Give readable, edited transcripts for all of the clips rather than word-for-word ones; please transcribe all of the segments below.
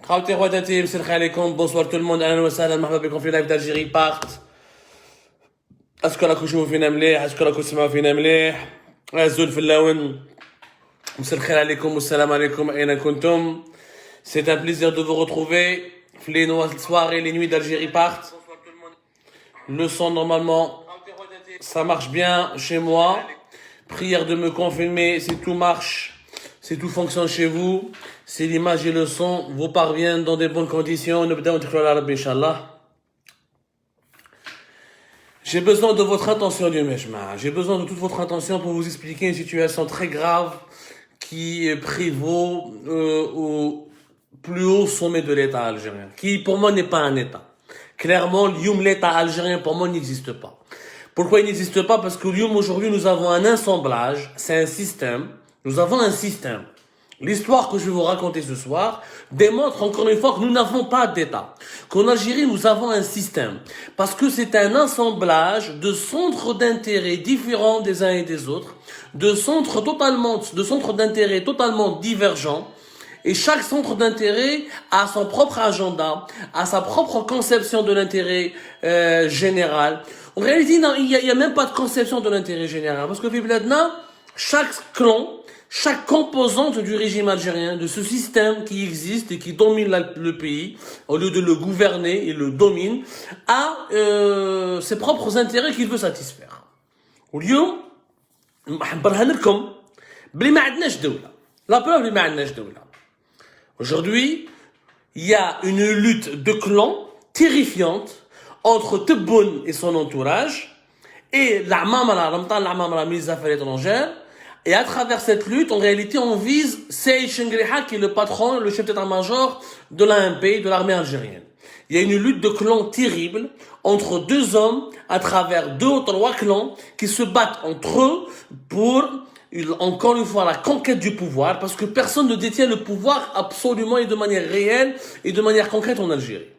خوتي خواتاتي مساء الخير عليكم بونسوار تو الموند اهلا وسهلا مرحبا بكم في لايف d'Algérie بارت اسكو راكم تشوفوا فينا مليح اسكو راكم تسمعوا فينا مليح الزول في اللون مساء الخير عليكم والسلام عليكم اين كنتم c'est un plaisir de vous retrouver les soirées les nuits d'Algérie partent le son normalement ça marche bien chez moi prière de me confirmer si tout marche si tout fonctionne chez vous si l'image et le son vous parviennent dans de bonnes conditions j'ai besoin de votre attention du Mejma. J'ai besoin de toute votre attention pour vous expliquer une situation très grave qui prévaut au plus haut sommet de l'État algérien, qui pour moi n'est pas un État. Clairement, l'État algérien pour moi n'existe pas. Pourquoi il n'existe pas? Parce que aujourd'hui nous avons un assemblage, c'est un système, nous avons un système. L'histoire que je vais vous raconter ce soir démontre encore une fois que nous n'avons pas d'État. Qu'en Algérie, nous avons un système. Parce que c'est un assemblage de centres d'intérêt différents des uns et des autres, de centres d'intérêt totalement divergents. Et chaque centre d'intérêt a son propre agenda, a sa propre conception de l'intérêt général. En réalité, non, il y a même pas de conception de l'intérêt général. Parce que chaque clan, chaque composante du régime algérien, de ce système qui existe et qui domine le pays, au lieu de le gouverner, il le domine, a ses propres intérêts qu'il veut satisfaire. La preuve, aujourd'hui, il y a une lutte de clans terrifiante entre Tebboune et son entourage et l'Amamara, ministre des Affaires étrangères. Et à travers cette lutte, en réalité, on vise Seyid Chengriha, qui est le patron, le chef d'état-major de l'AMP, de l'armée algérienne. Il y a une lutte de clans terrible entre deux hommes, à travers 2 ou 3 clans, qui se battent entre eux pour, encore une fois, la conquête du pouvoir, parce que personne ne détient le pouvoir absolument et de manière réelle et de manière concrète en Algérie.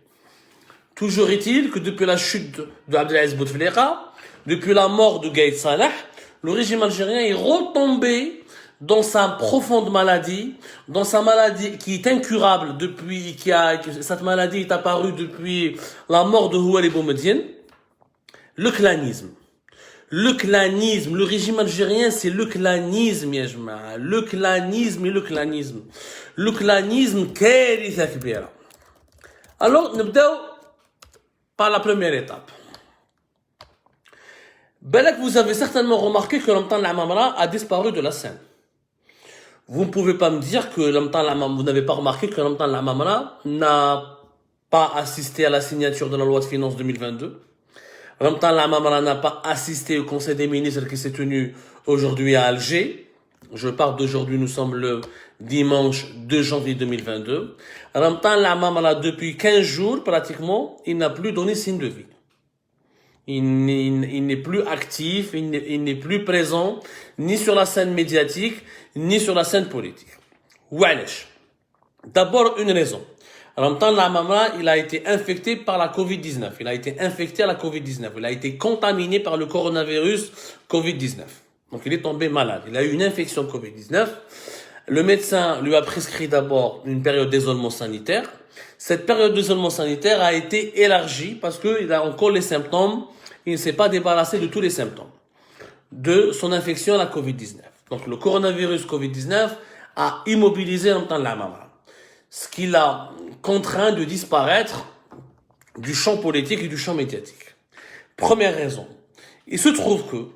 Toujours est-il que depuis la chute de Abdelaziz Bouteflika, depuis la mort de Gaïd Salah, le régime algérien est retombé dans sa profonde maladie, dans sa maladie qui est incurable cette maladie est apparue depuis la mort de Houari Boumediene, le clanisme. Le clanisme, le régime algérien, c'est le clanisme, yajma. Le clanisme. Le clanisme, karitha kbira. Alors, nous par la première étape. Belak, vous avez certainement remarqué que l'Amtan l'Amamra a disparu de la scène. Vous ne pouvez pas me dire que vous n'avez pas remarqué que l'Amtan l'Amamra n'a pas assisté à la signature de la loi de finances 2022. L'Amtan l'Amamra n'a pas assisté au Conseil des ministres qui s'est tenu aujourd'hui à Alger. Je parle d'aujourd'hui, nous sommes le dimanche 2 janvier 2022. L'Amtan l'Amamra, depuis 15 jours, pratiquement, il n'a plus donné signe de vie. Il n'est plus actif, il n'est plus présent, ni sur la scène médiatique, ni sur la scène politique. Oualesh. D'abord, une raison. Ramtan Lamamra, il a été infecté par la Covid-19. Il a été infecté à la Covid-19. Il a été contaminé par le coronavirus Covid-19. Donc, il est tombé malade. Il a eu une infection Covid-19. Le médecin lui a prescrit d'abord une période d'isolement sanitaire. Cette période d'isolement sanitaire a été élargie parce qu'il a encore les symptômes. Il ne s'est pas débarrassé de tous les symptômes de son infection à la Covid-19. Donc, le coronavirus Covid-19 a immobilisé Ramtan Lamamra, ce qui l'a contraint de disparaître du champ politique et du champ médiatique. Première raison. Il se trouve que,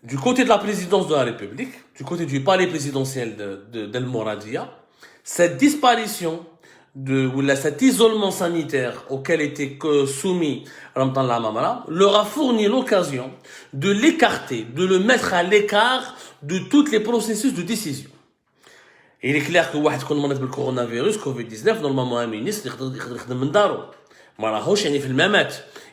du côté de la présidence de la République, du côté du palais présidentiel d'El Mouradia, cette disparition cet isolement sanitaire auquel était soumis Ramtan Lamamra leur a fourni l'occasion de l'écarter, de le mettre à l'écart de tous les processus de décision. Et il est clair que le coronavirus, Covid-19, normalement un ministre,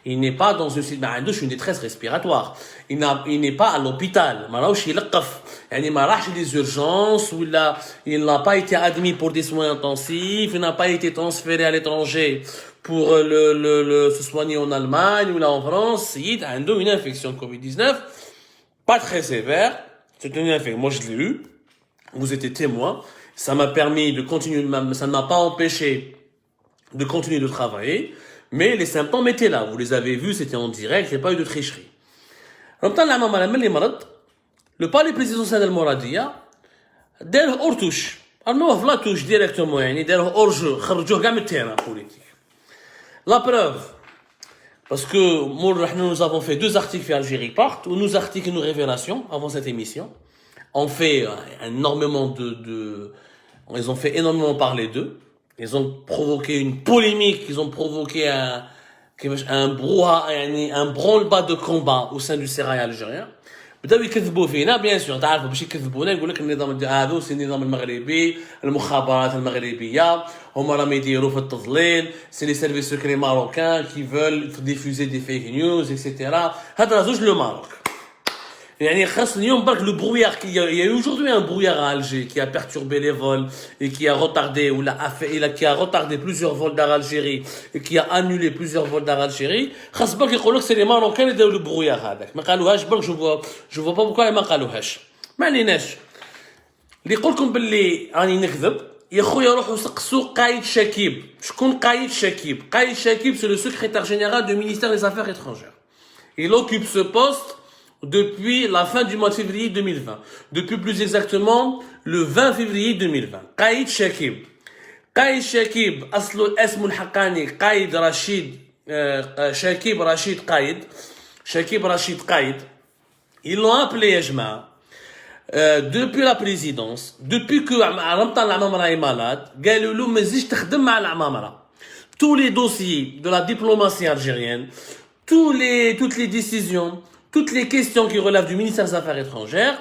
il n'est pas dans une détresse respiratoire. Il n'est pas à l'hôpital. Il n'a des urgences, il n'a pas été admis pour des soins intensifs, il n'a pas été transféré à l'étranger pour se soigner en Allemagne ou là en France. Il a une infection Covid-19, pas très sévère. C'est une infection. Moi, je l'ai eu. Vous étiez témoin. Ça m'a permis de continuer, ça ne m'a pas empêché de continuer de travailler, mais les symptômes étaient là. Vous les avez vus, c'était en direct, il n'y a pas eu de tricherie. En même temps, le palais présidentiel de Mouradia, داره أورتوش أنه فلا توش directement يعني داره أورجو خرجوه كاع من التيران politique. La preuve, parce que nous avons fait 2 articles Algérie Part, ou nos articles et nos révélations avant cette émission. On fait énormément ils ont fait énormément parler d'eux. Ils ont provoqué une polémique, ils ont provoqué un brouhaha, un branle-bas de combat au sein du sérail algérien. بداو يكذبوا فينا بيان سور تعرفوا باش يكذبونا يقول لك النظام هذا سي النظام المغربي المخابرات المغربيه هما راهم يديروا في التضليل سي لي سيرفيس سكري ماروكان كي فول ديفوزي دي فيك نيوز اكسيتيرا هذا زوج لو ماروك يعني خاص اليوم برك لو برويار il y a eu aujourd'hui un brouillard à Alger qui a perturbé les vols et qui a retardé qui a retardé plusieurs vols d'Air Algérie et qui a annulé plusieurs vols d'Air Algérie خاص برك يقول لك سي لي ماروكان اللي داو لو برويار هذاك ما قالوهاش برك جو فوا با بوكا ما قالوهاش ما عليناش اللي يقول لكم باللي راني نكذب يا خويا روحوا سقسوا قايد شكيب شكون قايد شكيب c'est le secrétaire général du ministère des Affaires étrangères il occupe ce poste depuis la fin du mois de février 2020. Depuis plus exactement le 20 février 2020. قايد شكيب. قايد شكيب اسمه الحقاني قايد رشيد شكيب رشيد قايد. شكيب رشيد قايد. Ils l'ont appelé يا جماعة. Depuis la présidence, depuis que رمضان العمامرة est malade, قالوا له ما تزيدش تخدم مع العمامرة. Tous les dossiers de la diplomatie algérienne, toutes les décisions, toutes les questions qui relèvent du ministère des Affaires étrangères,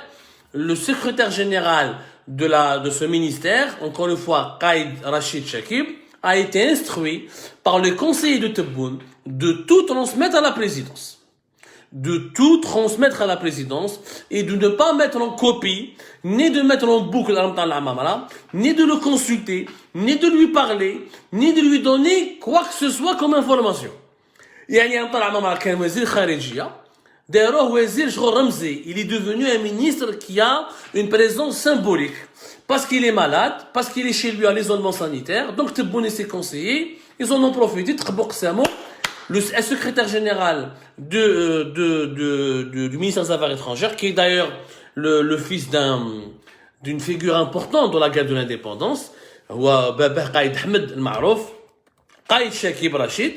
le secrétaire général de ce ministère, encore une fois, Qaïd Rachid Chakib, a été instruit par le conseiller de Tebboune de tout transmettre à la présidence. De tout transmettre à la présidence et de ne pas mettre en copie, ni de mettre en boucle l'Amamara, ni de le consulter, ni de lui parler, ni de lui donner quoi que ce soit comme information. يعني l'Amamara كان وزير خارجية D'ailleurs, Wazir Ramzi, il est devenu un ministre qui a une présence symbolique. Parce qu'il est malade, parce qu'il est chez lui à l'isolement sanitaire. Donc, Tebboune et ses conseillers, ils en ont profité. Le secrétaire général du ministère des Affaires étrangères, qui est d'ailleurs le fils d'une figure importante dans la guerre de l'indépendance, Qaïd Ahmed al-Ma'rouf, Qaïd Shakib Rachid,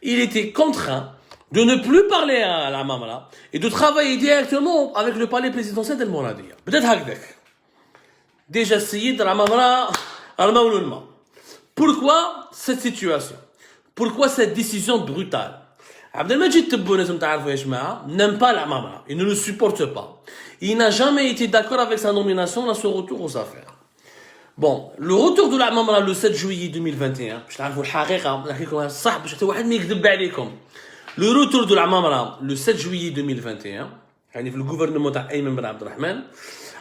il était contraint de ne plus parler à la Mamra et de travailler directement avec le palais présidentiel d'El Mouradia. Peut-être هكذاك. Déjà السيد العمامرة المولى الماء. Pourquoi cette situation? Pourquoi cette décision brutale? Abdelmajid Tebboune, comme تعرفوا يا جماعة, n'aime pas l'Amamra. Il ne le supporte pas. Il n'a jamais été d'accord avec sa nomination à son retour aux affaires. Bon, le retour de l'Amamra le 7 juillet 2021, باش تعرفوا الحقيقة, نحكيكم الصح باش حتى واحد ما يكذب عليكم. Le retour de la Mamra le 7 juillet 2021, le gouvernement d'Ayman Ben Abdelrahman,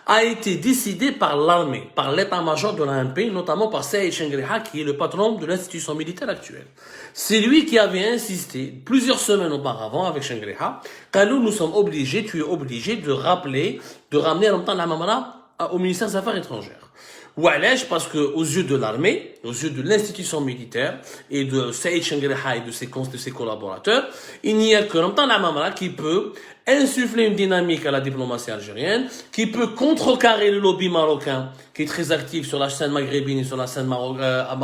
a été décidé par l'armée, par l'état-major de l'ANP, notamment par Saïd Chengriha, qui est le patron de l'institution militaire actuelle. C'est lui qui avait insisté plusieurs semaines auparavant avec Chengriha, car nous sommes obligés, tu es obligé de ramener en même temps la Mamra au ministère des Affaires étrangères. Oualèche, parce que aux yeux de l'armée, aux yeux de l'institution militaire et de Saïd Chengriha et de ses collaborateurs, il n'y a que Ramtan Lamamra qui peut insuffler une dynamique à la diplomatie algérienne, qui peut contrecarrer le lobby marocain qui est très actif sur la scène maghrébine et sur la scène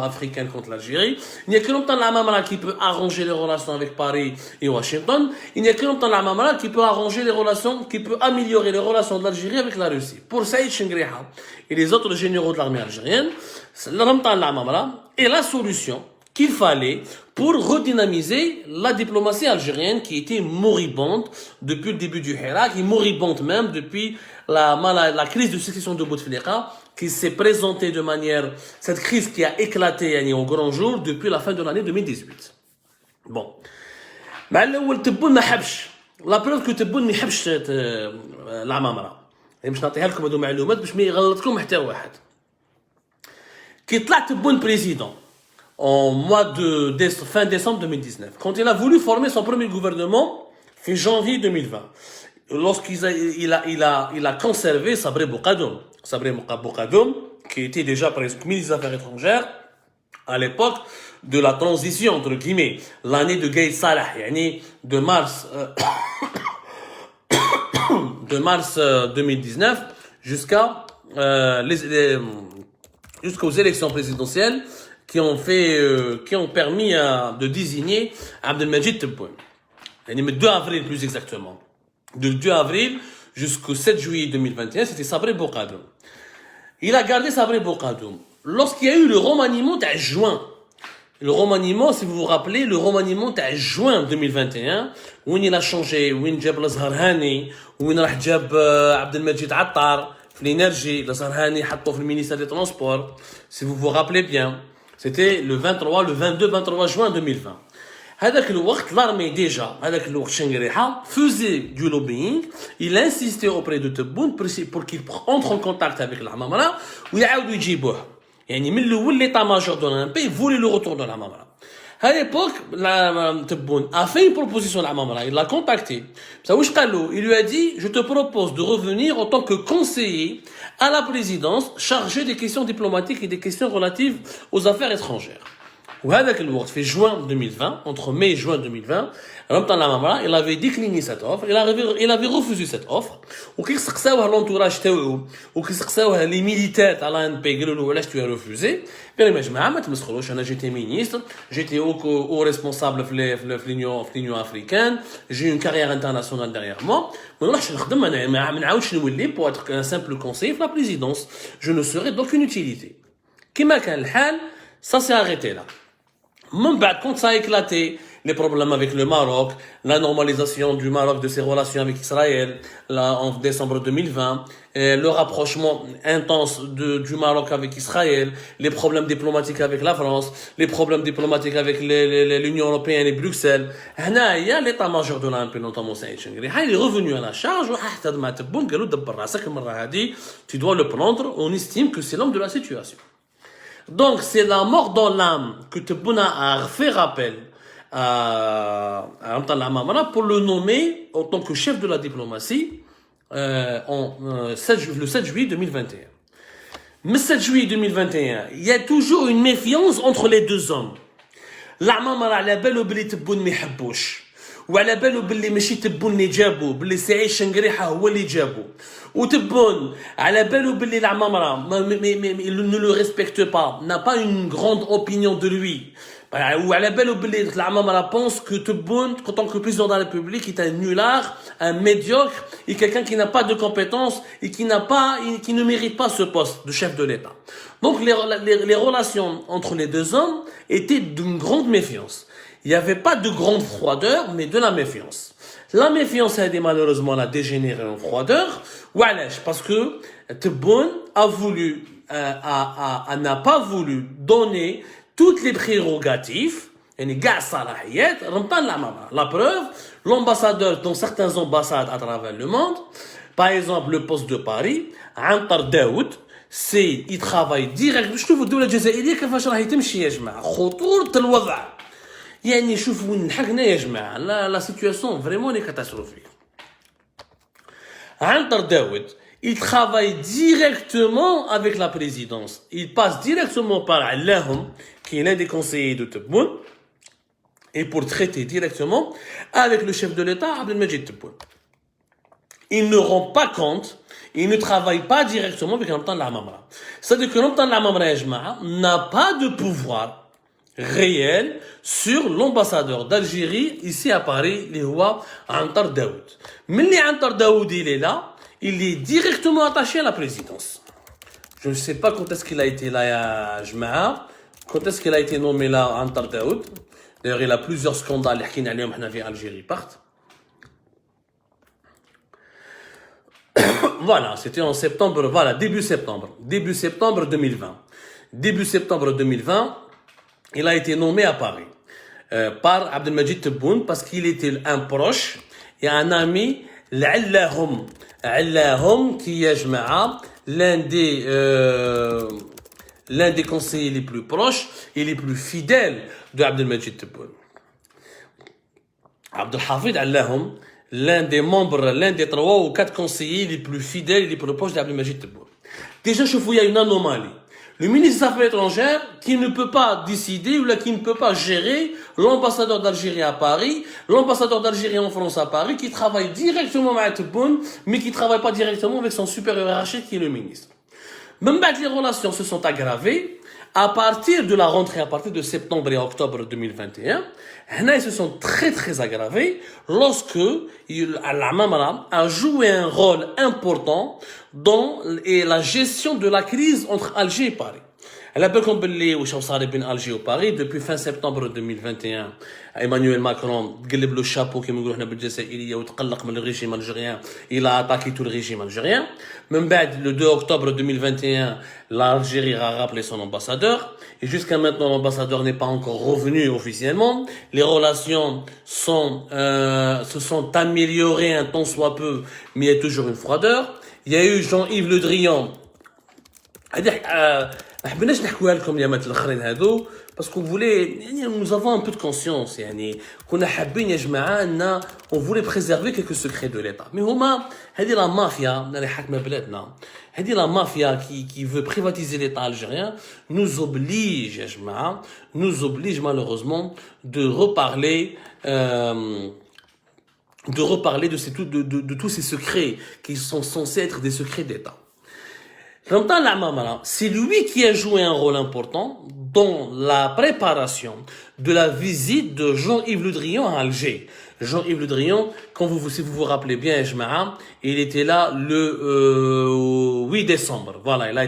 africaine contre l'Algérie. Il n'y a que Ramtan Lamamra qui peut arranger les relations avec Paris et Washington. Il n'y a que Ramtan Lamamra qui peut arranger les relations, qui peut améliorer les relations de l'Algérie avec la Russie. Pour Saïd Chengriha et les autres généraux de l'armée algérienne, Ramtan Lamamra est la solution qu'il fallait pour redynamiser la diplomatie algérienne qui était moribonde depuis le début du Hira, qui est moribonde même depuis la crise de succession de Bouteflika, qui s'est présentée de manière, cette crise qui a éclaté au grand jour depuis la fin de l'année 2018. Bon. مع الأول تبون ما حبش. La preuve que تبون ما يحبش العمامرة. باش نعطيها لكم هذو معلومات باش ما يغلطكم حتى واحد. كي طلع تبون بريزيدون fin décembre 2019, quand il a voulu former son premier gouvernement, fin janvier 2020, lorsqu'il a conservé Sabri Boukadoum. Sabri Boukadoum qui était déjà presque ministre des Affaires étrangères à l'époque de la transition, entre guillemets, l'année de Gaïd Salah, de mars, de mars 2019 jusqu'à jusqu'aux élections présidentielles qui ont permis de désigner Abdelmajid Tebboune. Le 2 avril plus exactement. De 2 avril jusqu'au 7 juillet 2021, c'était Sabri Bourgadoum. Il a gardé Sabri Bourgadoum. Lorsqu'il y a eu le remaniement de juin, le remaniement, si vous vous rappelez, le remaniement de juin 2021, où il a changé, où il a jab Lazharhani, où il a jab Abdelmajid Attar, l'énergie, Lazharhani, hatto le ministère des Transports, si vous vous rappelez bien, c'était le 22-23 juin 2020. هذاك الوقت l'armée déjà هذاك الوقت شنقريحة faisait du lobbying, il insistait auprès de Tebboune pour qu'il entre en contact avec العمامرة ويعاودوا يجيبوه. يعني من الاول l'état major de l'ANP voulait le retour de العمامرة. À l'époque, Tebboune a fait une proposition à l'Amamra, il l'a contacté. Il lui a dit, je te propose de revenir en tant que conseiller à la présidence chargé des questions diplomatiques et des questions relatives aux affaires étrangères. وهذاك الوقت في juin 2020, entre mai et juin 2020, Ramtan Lamamra, il avait décliné cette offre, il avait refusé cette offre, وكي سقساوه l'entourage تاعو وكي سقساوه les militaires تاع l'ANP قالوا له علاش tu as refusé قال لهم يا جماعه ما تمسخروش انا جيتي مينيستر جيتي او ريسبونسابل في l'Union africaine, j'ai une carrière internationale derrière moi ما نروحش نخدم انا ما نعاودش نولي pour être un simple conseiller في la présidence, je ne serai d'aucune utilité. كما كان الحال, ça s'est arrêté là. Même quand ça a éclaté, les problèmes avec le Maroc, la normalisation du Maroc de ses relations avec Israël, là, en décembre 2020, le rapprochement intense du Maroc avec Israël, les problèmes diplomatiques avec la France, les problèmes diplomatiques avec l'Union européenne et Bruxelles. هنايا l'état-major de l'ANP, notamment Saïd Chengueriha, il est revenu à la charge, وحتى ما تبون قالوا دبر راسك المرة هذه, tu dois le prendre, on estime que c'est l'homme de la situation. Donc, c'est la mort dans l'âme que Tebboune a fait rappel à Ramtan Lamamra pour le nommer en tant que chef de la diplomatie le 7 juillet 2021. Mais 7 juillet 2021, il y a toujours une méfiance entre les deux hommes. Lamamra على بالو بلي تبون ما يحبوش وعلى بالو باللي ماشي تبون اللي جابو باللي سعيد شنقريحة هو اللي جابو وتبون على بالو باللي العمامرة il ne le respecte pas, n'a pas une grande opinion de lui. وعلى بالو باللي العمامرة pense que Tebboune, en tant que président de la République, est un nulard, un médiocre et quelqu'un qui n'a pas de compétences et qui ne mérite pas ce poste de chef de l'État. Donc les relations entre les deux hommes étaient d'une grande méfiance. Il n'y avait pas de grande froideur, mais de la méfiance. La méfiance a malheureusement dégénéré en froideur. Parce que Tebboune n'a pas voulu donner toutes les prérogatives. La preuve, l'ambassadeur dans certaines ambassades à travers le monde, par exemple le poste de Paris, Antar Daoud, il travaille direct. Je trouve الدولة الجزائرية كيفاش راهي تمشي يا جماعة, خطورة الوضع. يعني شوفوا وين لحقنا يا جماعة, la situation vraiment est catastrophique. Antar Daoud, il travaille directement avec la présidence. Il passe directement par Allahum, qui est l'un des conseillers de Tebboune, et pour traiter directement avec le chef de l'État, Abdelmajid Tebboune. Il ne rend pas compte, il ne travaille pas directement avec Ramtan Lamamra. C'est-à-dire que Ramtan Lamamra n'a pas de pouvoir réel sur l'ambassadeur d'Algérie ici à Paris, les rois Antar Daoud. Mais Antar Daoud, il est là, il est directement attaché à la présidence. Je ne sais pas quand est-ce qu'il a été là à Jma'a, quand est-ce qu'il a été nommé là Antar Daoud. D'ailleurs, il a plusieurs scandales qui n'ont pas en Algérie partent. Voilà, c'était en septembre, voilà, début septembre 2020. Début septembre 2020, il a été nommé à Paris par Abdelmajid Tebboune parce qu'il était un proche et un ami, l'Allahum. Allahum qui est l'un des conseillers les plus proches et les plus fidèles de Abdelmajid Tebboune. Abdelhafid Allahum, l'un des 3 ou 4 conseillers les plus fidèles et les plus proches d'Abdelmajid Tebboune. Déjà, je vous, il y a une anomalie. Le ministre des Affaires étrangères qui ne peut pas décider ou là, qui ne peut pas gérer l'ambassadeur d'Algérie à Paris, l'ambassadeur d'Algérie en France à Paris, qui travaille directement avec Tebboune, mais qui ne travaille pas directement avec son supérieur hiérarchique qui est le ministre. Même les relations se sont aggravées à partir de la rentrée, à partir de septembre et octobre 2021. Ils se sont très très aggravés lorsque l'Amamara a joué un rôle important dans la gestion de la crise entre Alger et Paris. Elle a bien compris où صار بين Alger et Paris depuis fin septembre 2021. Emmanuel Macron قلب le chapeau كما نقولوا احنا بالجزائريه وتقلق من الريجيم الجيريان. Il a attaqué tout le régime algérien. Même le 2 octobre 2021, l'Algérie a rappelé son ambassadeur. Et jusqu'à maintenant, l'ambassadeur n'est pas encore revenu officiellement. Les relations se sont améliorées un tant soit peu, mais il y a toujours une froideur. Il y a eu Jean-Yves Le Drian. حبيناش نحكوها لكم اليامات الاخرين هادو باسكو فولي يعني nous avons un peu de conscience يعني كنا حابين يا جماعه ان on voulait préserver quelques secrets de l'état mais هما هذه لا مافيا اللي حاكمه بلادنا هذه لا مافيا qui veut privatiser l'état algérien nous oblige يا جماعه nous oblige malheureusement de reparler de tous ces secrets qui sont censés être des secrets d'état. Ramtan Lamamara, c'est lui qui a joué un rôle important dans la préparation de la visite de Jean-Yves Le Drian à Alger. Jean-Yves Le Drian, si vous vous rappelez bien, Jma'a, il était là le 8 décembre. Voilà, il a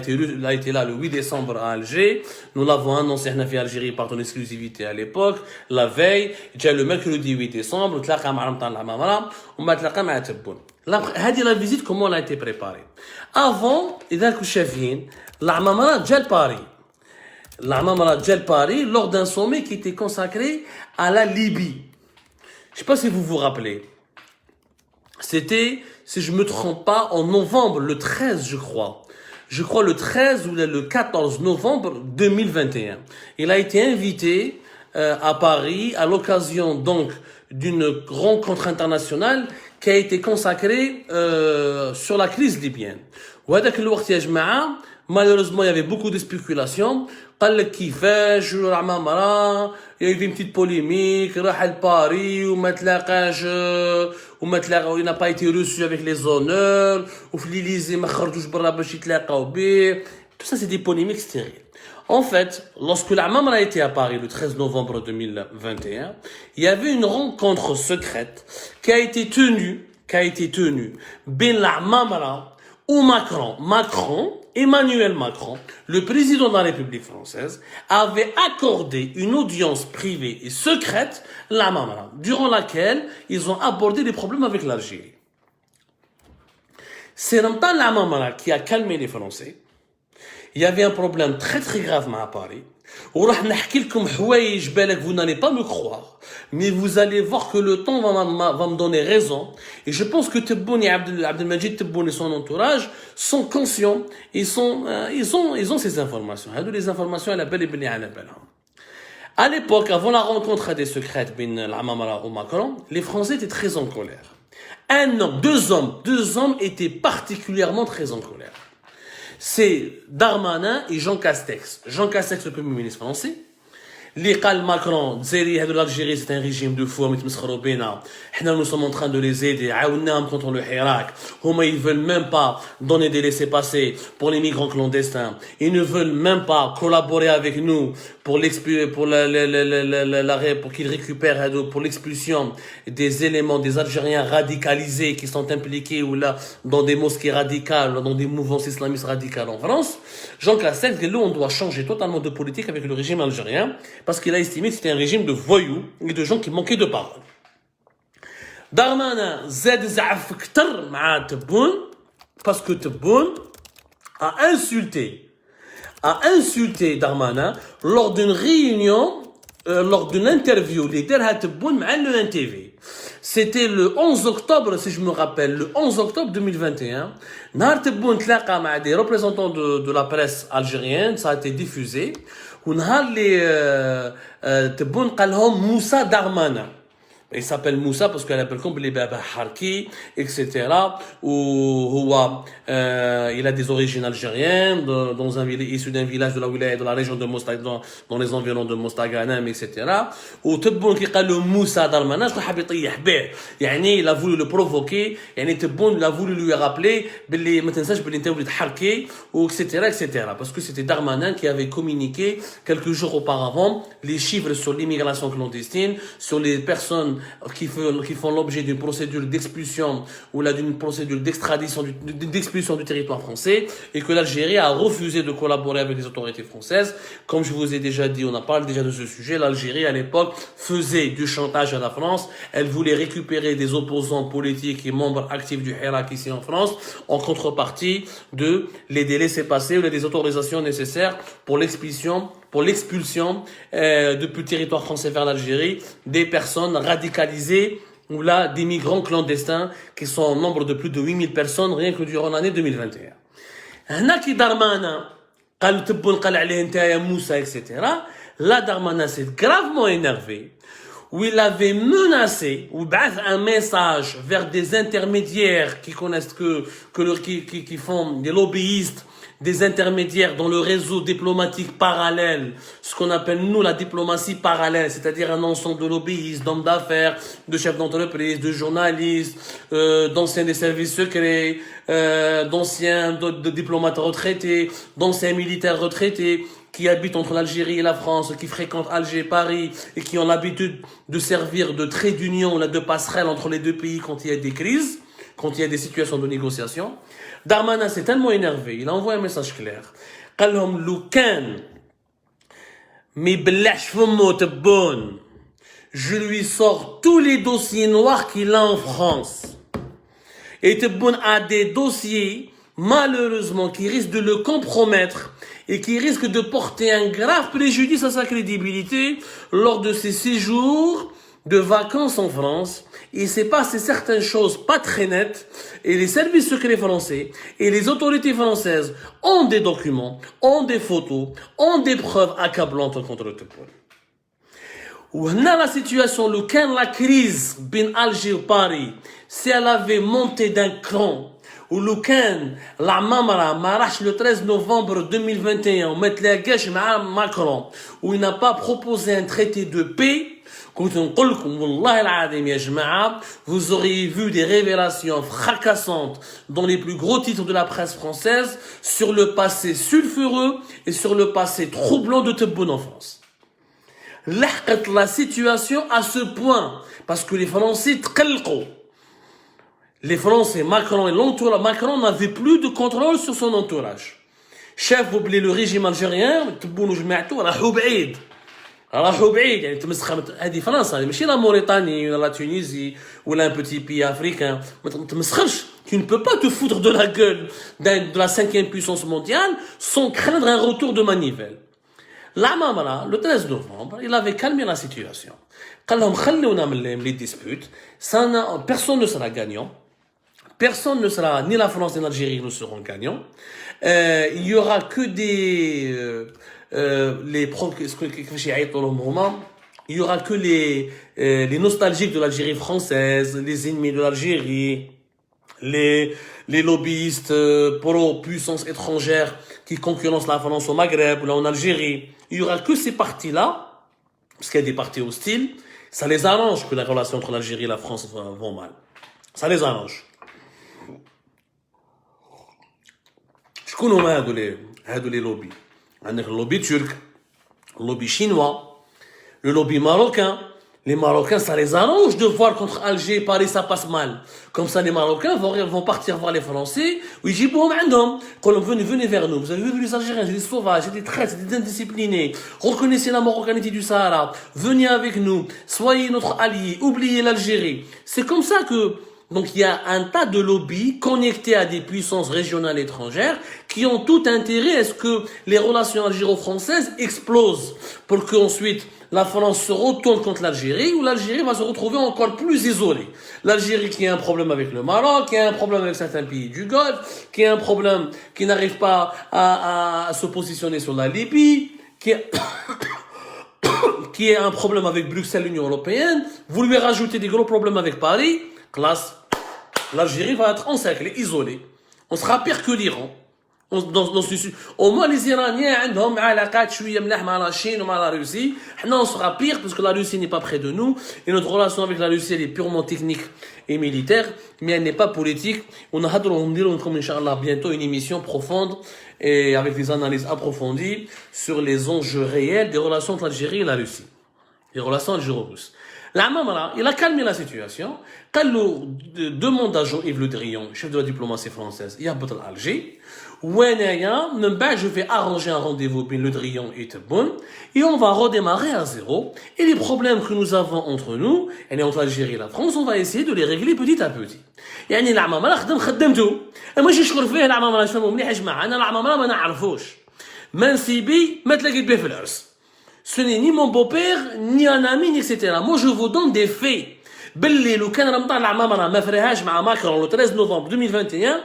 été là le 8 décembre à Alger. Nous l'avons annoncé à Algérie par ton exclusivité à l'époque. La veille, il y a le mercredi 8 décembre, on a Ramtan Lamamara, on a Tlaka Tebboune. La visite, comment elle a été préparée? Avant, إذا كنتم شايفين العمامرة جا Paris. L'Amamara جا Paris lors d'un sommet qui était consacré à la Libye. Je ne sais pas si vous vous rappelez. C'était, si je ne me trompe pas, en novembre, le 13, je crois. Je crois le 13 ou le 14 novembre 2021. Il a été invité à Paris à l'occasion donc d'une rencontre internationale qui a été consacrée sur la crise libyenne. وهذاك الوقت يا جماعة malheureusement il y avait beaucoup de spéculations قال لك كيفاش العمامرة il y a eu une petite polémique راح لباريس il n'a pas été reçu avec les honneurs وفي l'Élysée ما خرجوش برا باش يتلاقاو به. Tout ça c'est des polémiques stériles. En fait, lorsque l'Amamra a été à Paris le 13 novembre 2021, il y avait une rencontre secrète qui a été tenue ben l'Amamra ou Macron, Emmanuel Macron, le président de la République française, avait accordé une audience privée et secrète à l'Amamra, durant laquelle ils ont abordé les problèmes avec l'Algérie. C'est Ramtan l'Amamra qui a calmé les Français. Il y avait un problème très très grave à Paris. وراح نحكي لكم حوايج بالك vous n'allez pas me croire, mais vous allez voir que le temps va me donner raison. Et je pense que Tebboune et Abdelmajid Tebboune et son entourage sont conscients, ils ont ces informations. Les informations à la belle et belle à la belle. À l'époque, avant la rencontre des secrètes bin l'Amamara ou Macron, les Français étaient très en colère. Deux hommes étaient particulièrement très en colère. C'est Darmanin et Jean Castex. Jean Castex, le premier ministre français. Les قال Macron, l'Algérie, c'est un régime de fous, nous sommes en train de les aider, contre le Hirak. Ils ne veulent même pas donner des laissez-passer pour les migrants clandestins. Ils ne veulent même pas collaborer avec nous pour qu'ils récupèrent, pour l'expulsion des éléments, des Algériens radicalisés qui sont impliqués ou là, dans des mosquées radicales, dans des mouvances islamistes radicales en France. Jean Castex, on doit changer totalement de politique avec le régime algérien, parce qu'il a estimé que c'était un régime de voyous et de gens qui manquaient de parole. Darmanin zed zaf ktar ma Tebboune, parce que Tebboune a insulté Darmanin lors d'une réunion, lors d'une interview, les Derha Tebboune ma le NTV. C'était le 11 octobre, si je me rappelle, le 11 octobre 2021. Nahar Tebboune tlaqa ma des représentants de la presse algérienne, ça a été diffusé. ونهار اللي تبون قال لهم موسى دارمانا Il s'appelle Moussa parce qu'elle appelle comme les Baba Harki, etc. Il a des origines algériennes, dans un village, issu d'un village de la wilaya, de la région de Mostak, dans les environs de Mostaganem, etc. Ou Tebboune qui a le Moussa Darmanin, je crois qu'il il a voulu le provoquer, Tebboune il a voulu lui rappeler, etc. Parce que c'était Darmanin qui avait communiqué quelques jours auparavant les chiffres sur l'immigration clandestine, sur les personnes qui font l'objet d'une procédure d'expulsion ou là d'une procédure d'extradition, d'expulsion du territoire français, et que l'Algérie a refusé de collaborer avec les autorités françaises. Comme je vous ai déjà dit, on a parlé déjà de ce sujet, l'Algérie à l'époque faisait du chantage à la France, elle voulait récupérer des opposants politiques et membres actifs du Hirak ici en France, en contrepartie de les laisser passer ou des autorisations nécessaires pour l'expulsion depuis le territoire français vers l'Algérie des personnes radicalisées ou là des migrants clandestins qui sont en nombre de plus de 8000 personnes rien que durant l'année 2021. هنا كي Darmanin قال تبون قال عليه انت يا موسى etc. Là Darmanin s'est gravement énervé où il avait menacé ou بعث un message vers des intermédiaires qui connaissent qui font des lobbyistes, des intermédiaires dans le réseau diplomatique parallèle, ce qu'on appelle nous la diplomatie parallèle, c'est-à-dire un ensemble de lobbyistes, d'hommes d'affaires, de chefs d'entreprise, de journalistes, d'anciens des services secrets, d'anciens de diplomates retraités, d'anciens militaires retraités, qui habitent entre l'Algérie et la France, qui fréquentent Alger, Paris, et qui ont l'habitude de servir de trait d'union, de passerelle entre les deux pays quand il y a des crises, quand il y a des situations de négociation. Darmanin s'est tellement énervé, il a envoyé un message clair. قال لهم لو كان ما يبلعش فمو تبون, je lui sors tous les dossiers noirs qu'il a en France. Et Tebboune a des dossiers, malheureusement, qui risquent de le compromettre et qui risquent de porter un grave préjudice à sa crédibilité lors de ses séjours de vacances en France. Il s'est passé certaines choses pas très nettes et les services secrets français et les autorités françaises ont des documents, ont des photos, ont des preuves accablantes contre Tebboune. وهنا la situation, la crise bin Alger et Paris, si elle avait monté d'un cran, ou la Mamara marche le 13 novembre 2021, on met la gâche Macron, où il n'a pas proposé un traité de paix, vous auriez vu des révélations fracassantes dans les plus gros titres de la presse française sur le passé sulfureux et sur le passé troublant de Tebboune en France. La situation à ce point, parce que les Français Macron et l'entourage, Macron n'avait plus de contrôle sur son entourage. Chef oublié le régime algérien, Tebboune وجماعته راحوا بعيد, يعني تمسخر هذه فرنسا, ماشي لا موريتاني ولا لا تونيزي ولا un petit pays africain. ما تمسخرش. Tu ne peux pas te foutre de la gueule de la 5e puissance mondiale sans craindre un retour de manivelle. La Mamara, le 13 novembre, il avait calmé la situation. قال لهم خلونا من les disputes, personne ne sera gagnant. Personne ne sera, ni la France ni l'Algérie ne seront gagnants. Il y aura que il y aura que les nostalgiques de l'Algérie française, les ennemis de l'Algérie, les lobbyistes pro-puissance étrangère qui concurrencent la France au Maghreb ou là en Algérie. Il y aura que ces partis-là, parce qu'il y a des partis hostiles, ça les arrange que la relation entre l'Algérie et la France vont mal. Ça les arrange. شكون هما هادو لي لوبي؟ عندك اللوبي turc, le lobby chinois, le lobby marocain. Les Marocains, ça les arrange de voir contre Alger et Paris, ça passe mal. Comme ça, les Marocains vont partir voir les Français. Oui, j'ai beau maintenant. Venez vers nous. Vous avez vu les Algériens, c'est des sauvages, c'est des traîtres, c'est des indisciplinés. Reconnaissez la marocanité du Sahara. Venez avec nous. Soyez notre allié. Oubliez l'Algérie. C'est comme ça que, donc il y a un tas de lobbies connectés à des puissances régionales étrangères qui ont tout intérêt à ce que les relations algéro-françaises explosent pour qu'ensuite la France se retourne contre l'Algérie ou l'Algérie va se retrouver encore plus isolée. L'Algérie qui a un problème avec le Maroc, qui a un problème avec certains pays du Golfe, qui a un problème qui n'arrive pas à se positionner sur la Libye, qui a un problème avec Bruxelles, l'Union européenne, vous lui rajoutez des gros problèmes avec Paris, classe, l'Algérie va être encerclée, isolée. On sera pire que l'Iran. Au moins les Iraniens ont علاقات شويه ملاح مع la Chine ou مع la Russie. Nous on sera pire parce que la Russie n'est pas près de nous et notre relation avec la Russie elle est purement technique et militaire, mais elle n'est pas politique. On a comme inchallah bientôt une émission profonde et avec des analyses approfondies sur les enjeux réels des relations entre l'Algérie et la Russie. Les relations algéro-russes. L'Amamara, il a calmé la situation. Quand il demande à Jean-Yves Le Drian, chef de la diplomatie française, il y a Boutel Alger, je vais arranger un rendez-vous avec Le Drian et Tebboune, et on va redémarrer à zéro. Et les problèmes que nous avons entre nous, et entre l'Algérie et la France, on va essayer de les régler petit à petit. يعني العمامرة خدمته. ماشي نشكر فيه العمامرة شنو مليح يا جماعة. أنا العمامرة ما نعرفوش. منسيبي ما تلاقيت به في العرس. Ce n'est ni mon beau-père, ni un ami, ni etc. Moi, je vous donne des faits. باللي لو كان رمضان العمامرة ما فريهاش مع ماكرون le 13 novembre 2021,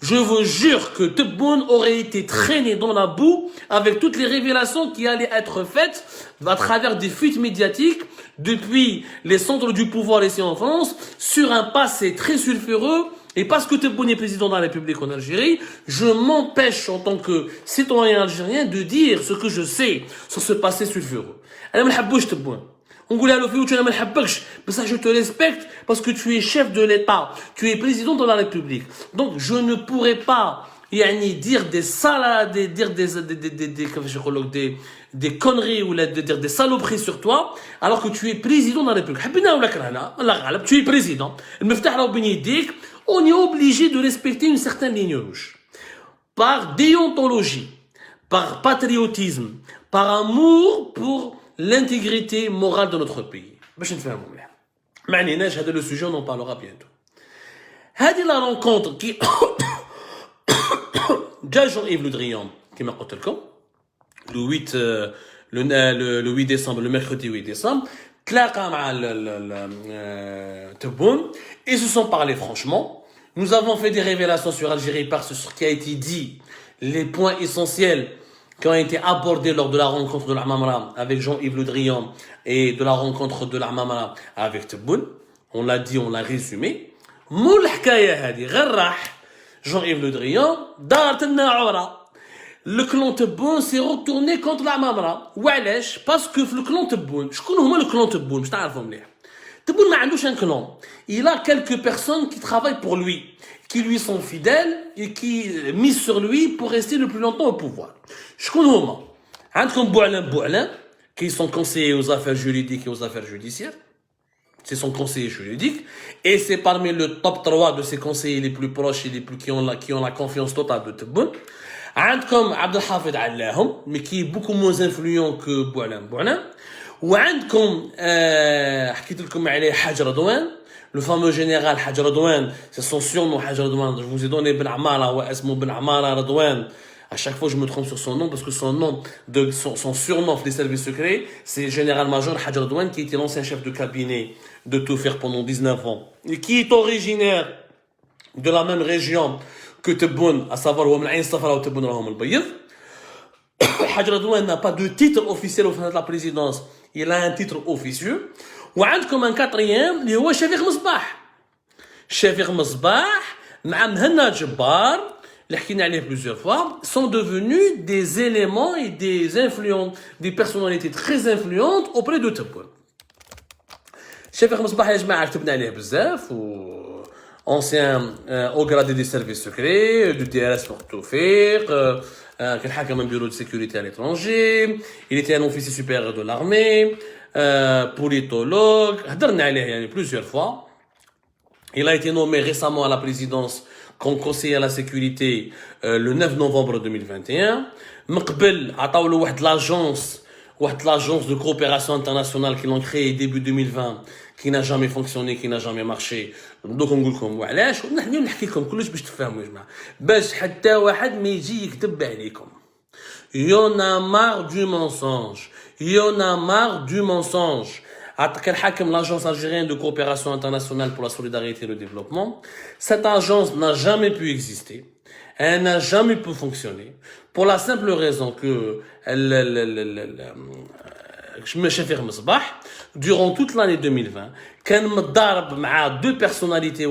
je vous jure que Tebboune aurait été traîné dans la boue avec toutes les révélations qui allaient être faites à travers des fuites médiatiques depuis les centres du pouvoir ici en France sur un passé très sulfureux. Et parce que Tebboune est président de la République en Algérie, je m'empêche en tant que citoyen algérien de dire ce que je sais sur ce passé sulfureux. أنا ما نحبوش Tebboune. نقولها له في وجهه انا ما نحبكش بس je te respecte parce que tu es chef de l'État, tu es président de la République. Donc je ne pourrais pas dire des salades, dire des conneries ou dire des saloperies sur toi alors que tu es président de la République. حبينا ولا كرهنا الله غالب tu es président. المفتاح راهو بين يديك. On est obligé de respecter une certaine ligne rouge. Par déontologie, par patriotisme, par amour pour l'intégrité morale de notre pays. باش نفهموا مليح. ما عنيناش هذا le sujet, on en parlera bientôt. هذه la rencontre qui جا Jean-Yves Le Drian كما قلت لكم le 8 décembre, le mercredi 8 décembre, تلاقى مع Tebboune et se sont parlé franchement. Nous avons fait des révélations sur Algérie par ce qui a été dit, les points essentiels qui ont été abordés lors de la rencontre de l'Amamra avec Jean-Yves Le Drian et de la rencontre de l'Amamra avec Tebboune. On l'a dit, on l'a résumé. مول الحكاية هذه غير راح Jean-Yves Le Drian دارت لنا عورة. Le clan Tebboune s'est retourné contre l'Amamra. وعلاش؟ parce que le clan Tebboune, شكون هما le clan Tebboune باش تعرفوا مليح. Tebboune ما عندوش un clan. Il a quelques personnes qui travaillent pour lui, qui lui sont fidèles et qui misent sur lui pour rester le plus longtemps au pouvoir. شكون هما؟ عندكم بوعلان qui sont conseillers aux affaires juridiques et aux affaires judiciaires. C'est son conseiller juridique et c'est parmi le top 3 de ses conseillers les plus proches et les plus qui ont la confiance totale de Tebboune. عندكم عبد الحافظ علاهم mais qui est beaucoup moins influent que بوعلان. وعندكم حكيت لكم عليه حاج رضوان. Le fameux général Hadj Radouane, c'est son surnom Hadj Radouane. Je vous ai donné Ben Amara ou Esmo Ben Amara Radouane. À chaque fois, je me trompe sur son nom parce que son surnom des services secrets, c'est général-major Hadj Radouane qui était l'ancien chef de cabinet de Toufer pendant 19 ans et qui est originaire de la même région que Tebboune, à savoir Ouamlaïn Safara ou Tebboune Rahom al-Bayid. Hadj Radouane n'a pas de titre officiel au sein de la présidence, il a un titre officieux. وعندكم un quatrième اللي هو شفيق مصباح. شفيق مصباح مع مهنا جبار اللي حكينا عليه plusieurs fois sont devenus des éléments et des personnalités très influentes auprès de Tebboune. شفيق مصباح يا جماعة كتبنا عليه بزاف ancien haut gradé des services secrets du DRS pour Toufer, كان حاكم un bureau de sécurité à l'étranger, il était un officier supérieur de l'armée, politologue, هدرنا عليه plusieurs fois. Il a été nommé récemment à la présidence comme conseiller à la sécurité le 9 novembre 2021. من قبل عطاو له واحد l'agence de coopération internationale qu'ils ont créée début 2020 qui n'a jamais fonctionné, qui n'a jamais marché. دوك نقول لكم وعلاش ونحن نحكي لكم كلش باش تفهموا يا جماعه باش حتى واحد ما يجي يكذب عليكم. Il y en a marre du mensonge. Il y en a marre du mensonge. L'agence algérienne de coopération internationale pour la solidarité et le développement, cette agence n'a jamais pu exister. Elle n'a jamais pu fonctionner. Pour la simple raison que Shafiq Misbah, durant toute l'année 2020, كان متضارب مع deux personnalités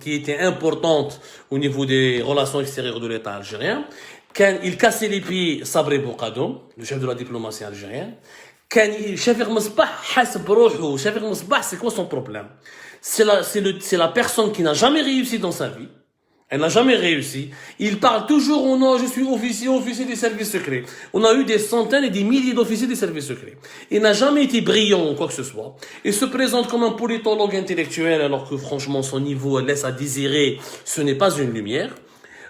qui étaient importantes au niveau des relations extérieures de l'État algérien. Il cassait les pieds Sabri Boukadoum, le chef de la diplomatie algérienne. Shafiq Misbah حاسب روحه. Shafiq Misbah, c'est quoi son problème? C'est la personne qui n'a jamais réussi dans sa vie. Elle n'a jamais réussi. Il parle toujours au nom, je suis officier des services secrets. On a eu des centaines et des milliers d'officiers des services secrets. Il n'a jamais été brillant ou quoi que ce soit. Il se présente comme un politologue intellectuel alors que franchement son niveau laisse à désirer. Ce n'est pas une lumière.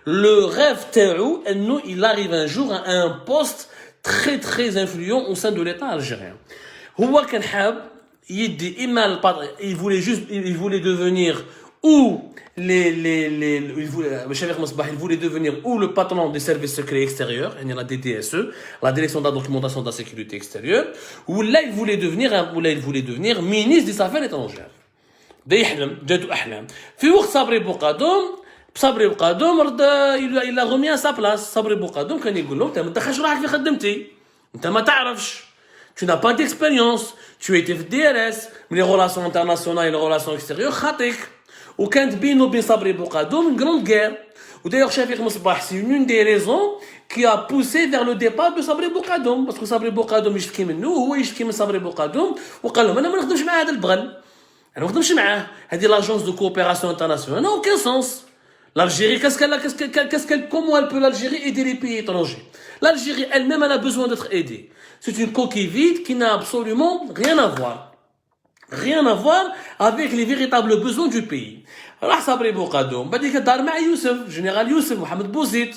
Le rêve Taou, il arrive un jour à un poste très très influent au sein de l'État algérien. Il voulait devenir il voulait devenir ou le patron des services secrets extérieurs, il y en a des DSE, la direction de la documentation de la sécurité extérieure, ou là il voulait devenir ministre des affaires étrangères. ده يحلم جاتو احلام في وقت صبري بوقادوم il a remis à sa place. صبري بوقادوم كان يقول له انت ما تدخلش روحك في خدمتي, انت ما تعرفش, tu n'as pas d'expérience, tu étais في DRS, mais les relations internationales et les relations extérieures خاطيك. وكانت بينه وبين صبري بوقادوم une grande guerre. D'ailleurs, Shafiq Misbah, c'est une des raisons qui a poussé vers le départ de Sabri Boukadoum. Parce que Sabri Boukadoum يشتكي منه وهو يشتكي من صبري بوقادوم وقال لهم أنا ما نخدمش مع هذا البغل. أنا ما نخدمش معاه. هذه l'agence de coopération internationale n'a aucun sens. L'Algérie, comment elle peut l'Algérie aider les pays étrangers? L'Algérie elle-même, elle a besoin d'être aidée. C'est une coquille vide qui n'a absolument rien à voir. Rien à voir avec les véritables besoins du pays. راح صبري بوقادوم بعديك دار مع يوسف جنرال يوسف محمد بوزيد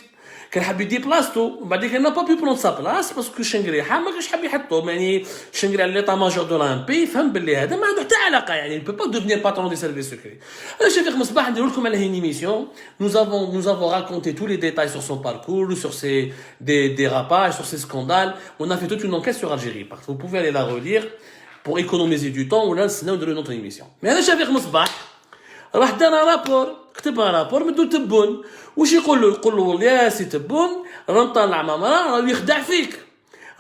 كان حاب يدي بلاصتو بعديك n'a pas pu prendre sa place parce que شنقريحه ما كانش حاب يحطو يعني شنقري على ليطا ماجور دو لان بي فهم باللي هذا ما عنده حتى علاقه يعني il peut pas devenir patron des services secrets. Shafiq Misbah ندير لكم عليه une émission. Nous avons raconté tous les détails sur son parcours, sur ses dérapages, sur ses scandales. On a fait toute une enquête sur Algérie. Vous pouvez aller la relire pour économiser du temps ولا نستناو نديرو notre émission. Mais هذا شافيق مصباح راح دار رابور, كتب رابور مدو تبون. واش يقول له يا سي تبون رمضان العمامرة راه يخدع فيك.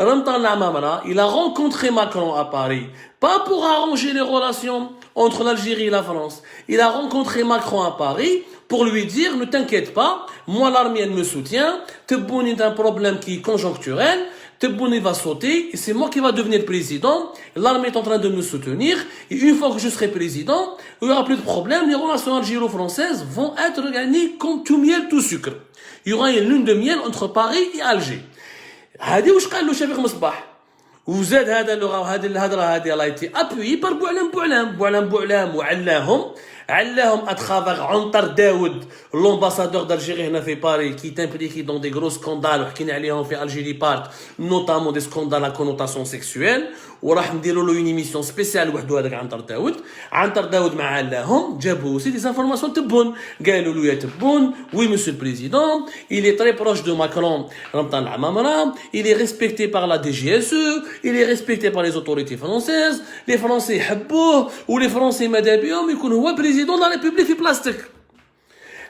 رمضان العمامرة il a rencontré Macron à Paris pas pour arranger les relations entre l'Algérie et la France. Il a rencontré Macron à Paris pour lui dire ne t'inquiète pas, moi l'armée elle me soutient, Tebboune est un problème qui est conjoncturel, Tebboune il va sauter et c'est moi qui va devenir président, l'armée est en train de me soutenir et une fois que je serai président, il n'y aura plus de problème, les relations algéro-françaises vont être gagnées comme tout miel, tout sucre. Il y aura une lune de miel entre Paris et Alger. هذه واش قال له شفيق مصباح وزاد هذا اللغه هذه الهضره هذه الله يتي ابوي بار بوعلام وعلاهم à travers عنتر داود l'ambassadeur d'Algérie هنا في باريس qui est impliqué dans des gros scandales وحكينا عليهم في Algérie Part notamment des scandales à connotation sexuelle وراح نديروا له une émission spéciale وحده هذاك عنتر داود مع علاهم جابوا aussi des informations تبون قالوا له يا تبون oui monsieur le président il est très proche de Macron رمضان العمامرة il est respecté par la DGSE il est respecté par les autorités françaises les Français يحبوه و les Français ماذا بهم يكون هو président de la République في بلاستيك.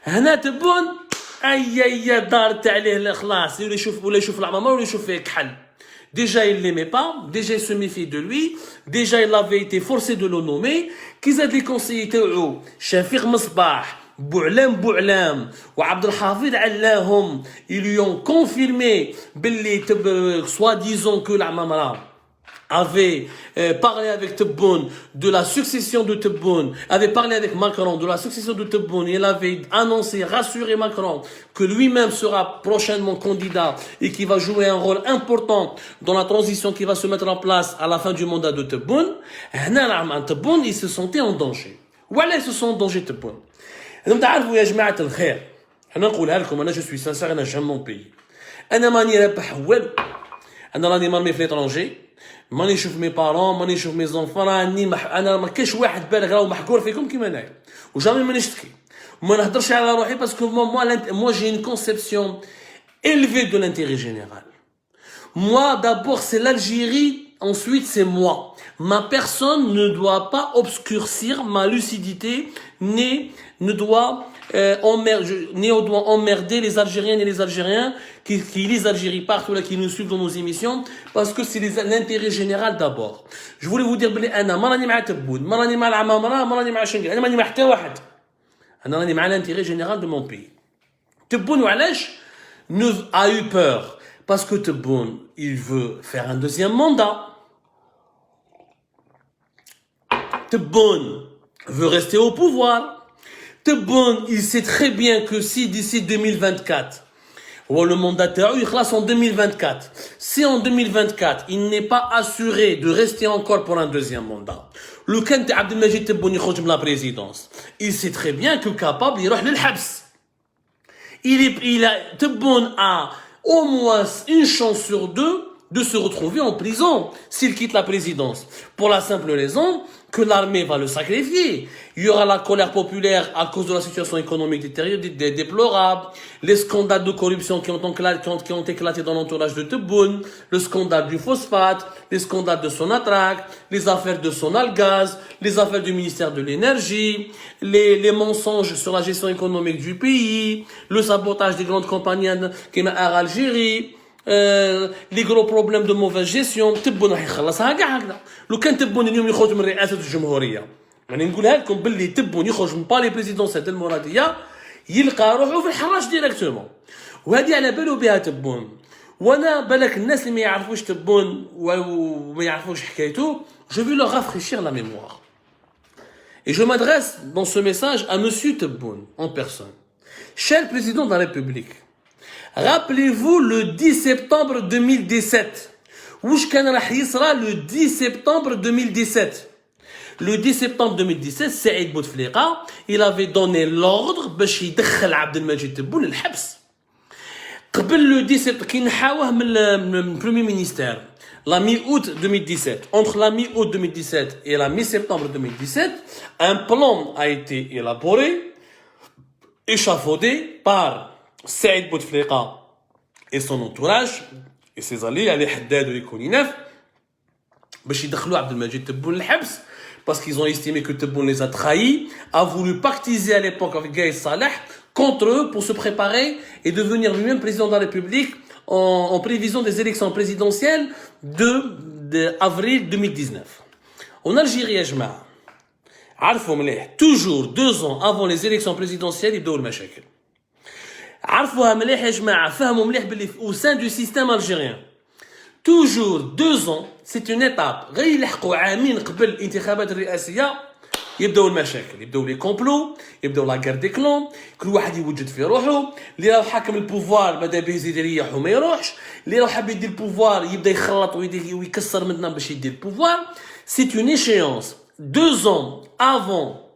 هنا تبون اي دارت عليه الاخلاص ولا يشوف العمامرة ولا يشوف فيه كحل. Déjà, il l'aimait pas. Déjà, il se méfiait de lui. Déjà, il avait été forcé de le nommer. Qu'ils aient les conseillers تاعو شفيق مصباح بوعلام وعبد الحافظ علاهم ils lui ont confirmé باللي soi-disant que العمامرة avait parlé avec Tebboune de la succession de Tebboune, avait parlé avec Macron de la succession de Tebboune, et il avait annoncé, rassuré Macron que lui-même sera prochainement candidat et qui va jouer un rôle important dans la transition qui va se mettre en place à la fin du mandat de Tebboune. Tebboune, il se sentait en danger. Voilà, ils se sont en danger Tebboune. Donc, تعرفوا يا جماعة الخير, أنا نقولها لكم, أنا je suis sincère, أنا j'aime mon pays. أنا ماني رابح والو, أنا راني مرمي في l'étranger. ماني نشوف مي بارون, ماني نشوف مي زونفون, انا ما كاش واحد بالغ راه محقور فيكم كيما انايا, وجامي ما نشتكي وما نهضرش على روحي باسكو moi j'ai une conception élevée de l'intérêt général. Moi d'abord c'est l'Algérie, ensuite c'est moi. Ma personne ne doit pas obscurcir ma lucidité, ne doit Néo doit emmerder les Algériennes et les Algériens qui lisent Algérie partout, là, qui nous suivent dans nos émissions, parce que c'est l'intérêt général d'abord. Je voulais vous dire, أنا ما راني مع تبون، ما راني مع العمامرة، ما راني مع شنقل، أنا ماني مع حتى واحد. أنا راني مع l'intérêt général de mon pays. Tebboune وعلاش a eu peur? Parce que Tebboune, il veut faire un deuxième mandat. Tebboune veut rester au pouvoir. Tebboune, il sait très bien que si d'ici 2024, le mandataire, il classe en 2024. Si en 2024, il n'est pas assuré de rester encore pour un deuxième mandat, le Kent Abdelmajid Tebboune يخرج من la présidence, il sait très bien que capable يروح للحبس. Tebboune a au moins une chance sur deux de se retrouver en prison s'il quitte la présidence. Pour la simple raison que l'armée va le sacrifier. Il y aura la colère populaire à cause de la situation économique déplorable, les scandales de corruption qui ont éclaté dans l'entourage de Tebboune, le scandale du phosphate, les scandales de Sonatrach, les affaires de Sonalgaz, les affaires du ministère de l'énergie, les mensonges sur la gestion économique du pays, le sabotage des grandes compagnies comme Air Algérie, les gros problèmes de mauvaise gestion. تبون راح يخلصها كاع هكذا. لو كان تبون اليوم يخرج من رئاسة الجمهورية، يعني نقولها لكم باللي تبون يخرج من بالي بريزيدونسيال المرادية يلقى روحه في الحراش ديريكتومون. وهذه على بالو بها تبون. وانا بالك الناس اللي ما يعرفوش تبون وما يعرفوش حكايته، je vais leur rafraîchir la mémoire. Et je m'adresse dans ce message à monsieur Tebboune en personne. Cher président de la République, rappelez-vous le 10 septembre 2017. واش كان راح يصرى le 10 septembre 2017. Le 10 septembre 2017, Saïd Bouteflika, il avait donné l'ordre باش يدخل عبد المجيد تبون الحبس. قبل le 10 septembre كي نحاوه من le premier ministère, la mi-août 2017, entre la mi-août 2017 et la mi-septembre 2017, un plan a été élaboré, échafaudé par Saïd Bouteflika et son entourage et ses alliés, Ali Haddad et Kouninef, باش يدخلوا عبد المجيد تبون الحبس, parce qu'ils ont estimé que Tebboune les a trahis, a voulu pactiser à l'époque avec Gaïs Saleh contre eux pour se préparer et devenir lui-même président de la République en prévision des élections présidentielles de avril 2019. En Algérie, Ajma, عرفوا مليح, toujours 2 ans avant les élections présidentielles, يبداو المشاكل. عرفوها مليح يا جماعة, فهموا مليح باللي au sein du système algérien. Toujours 2 ans, c'est une étape. غير يلحقوا عامين قبل الانتخابات الرئاسية يبداو المشاكل, يبداو لي كومبلو, يبداو لا غير دي كلون, كل واحد يوجد في روحه, اللي راه حاكم البوفوار ماذا به يزيد يريح وما يروحش, اللي راه حاب يدير البوفوار يبدا يخلط ويكسر منا باش يدير البوفوار. C'est une échéance 2 ans avant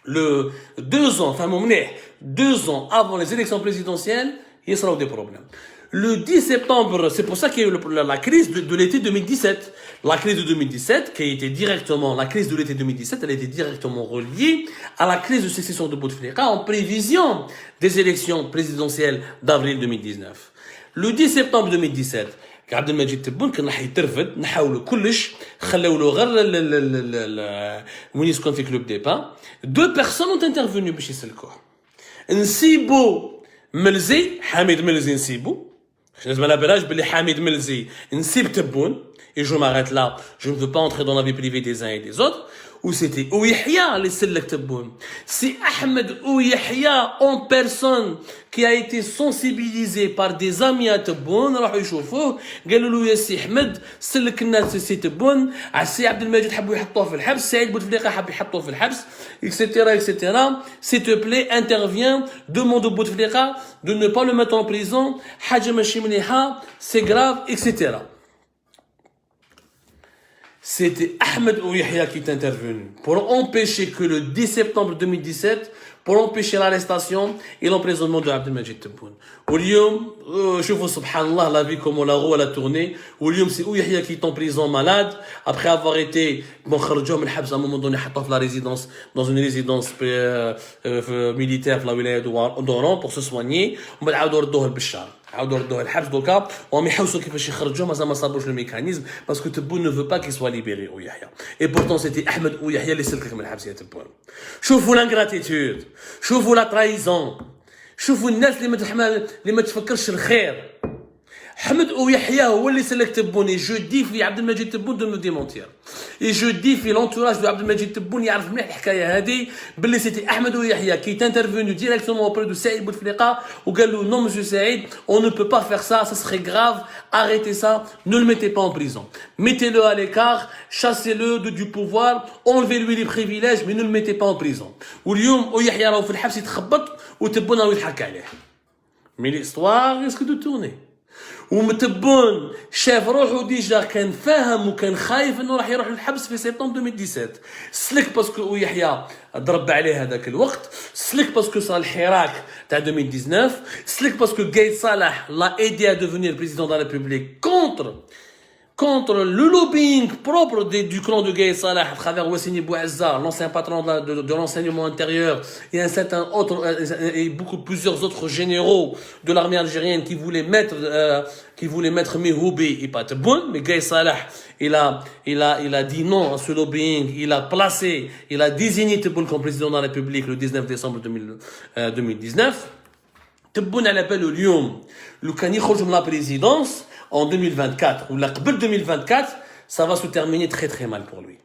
le 2 ans, فهموا مليح, 2 ans avant les élections présidentielles, يصراو des problèmes. Le 10 septembre, c'est pour ça qu'il y a eu la crise de l'été 2017. La crise de 2017, qui a été directement, la crise de l'été 2017, elle a été directement reliée à la crise de sécession de Bouteflika en prévision des élections présidentielles d'avril 2019. Le 10 septembre 2017, عبد المجيد تبون كان راح يترفد, نحاولوا كلش, خلاو له غير وين يسكن في كلوب دي با. 2 personnes ont intervenu باش يسلكوه. نسيبو ملزي, حميد ملزي نسيبو. لازم على بالك باللي حميد ملزي نسيب تبون, et je m'arrête là, je ne veux pas entrer dans la vie privée des uns et des autres. Ou c'était Ouyahia اللي سلك تبون. C'est Ahmed Ouyahia en personne qui a été sensibilisé par des amis à Tebboune, راحوا يشوفوه قالوا له يا سي احمد سلك الناس سي تبون, السي عبد المجيد حبوا يحطوه في الحبس, سعيد بوتفليقه حب يحطوه في الحبس, etc. S'il te plaît, interviens, demande au Bouteflika de ne pas le mettre en prison, حاجه ماشي مليحه, c'est grave, etc. C'était Ahmed Ouyahia qui est intervenu pour empêcher que le 10 septembre 2017, pour empêcher l'arrestation et l'emprisonnement de Abdelmajid Tebboune. واليوم شوفوا سبحان الله, la vie comment la roue elle a tourné. واليوم c'est Ouyahia qui est en prison malade après avoir été خرجوه من الحبس à un moment donné, حطوه في la résidence, dans une résidence militaire في la wilaya d'Oran pour se soigner, ومن بعد عاودوا ردوه لبشار. عاودوا ردوه الحبس دوكا وهم يحوسوا كيفاش يخرجوه مازال ما صابوش لو ميكانيزم باسكو تبون نو فو با كي سوا ليبيري ويحيى اي بورتون سيتي احمد ويحيى اللي سلكك من الحبس يا تبون شوفوا لانغراتيتود شوفوا لا ترايزون شوفوا الناس اللي ما تفكرش الخير حمد ويحيى هو اللي سلك تبون جو ديفي عبد المجيد تبون دو مو ديمونتير اي جو ديفي لونتوراج دو عبد المجيد تبون يعرف مليح الحكايه هذه باللي سيتي احمد ويحيى كي تانترفونو ديريكتومون اوبري دو سعيد بوتفليقه وقال له نو مسيو سعيد اون نو بو با فير سا سا سري غراف arrêtez ça ne le mettez pas en prison mettez-le à l'écart chassez-le du pouvoir enlevez-lui les privilèges mais ne le mettez pas en prison واليوم ويحيى راهو في الحبس يتخبط وتبون راهو يضحك عليه مي ليستوار ريسك دو تورني ومتبون شاف روحو ديجا كان فاهم وكان خايف انه راح يروح للحبس في سبتمبر 2017 سلك باسكو يحيى ضرب عليه هذاك الوقت سلك باسكو صار الحراك تاع 2019 سلك باسكو قايد صالح لا ايدي ا ديفونير بريزيدون دو لا ريبوبليك contre le lobbying propre du clan de Gaïd Salah à travers Wassini Bouazza, l'ancien patron de l'enseignement intérieur, et un certain autre, et plusieurs autres généraux de l'armée algérienne qui voulaient mettre Mihoubi et pas Tebboune, mais Gaïd Salah, il a dit non à ce lobbying, il a désigné Tebboune comme président de la République le 19 décembre 2019. Tebboune à l'appel au Lyon, le Kani Khojum la présidence, en 2024, ou la Qbel 2024, ça va se terminer très très mal pour lui.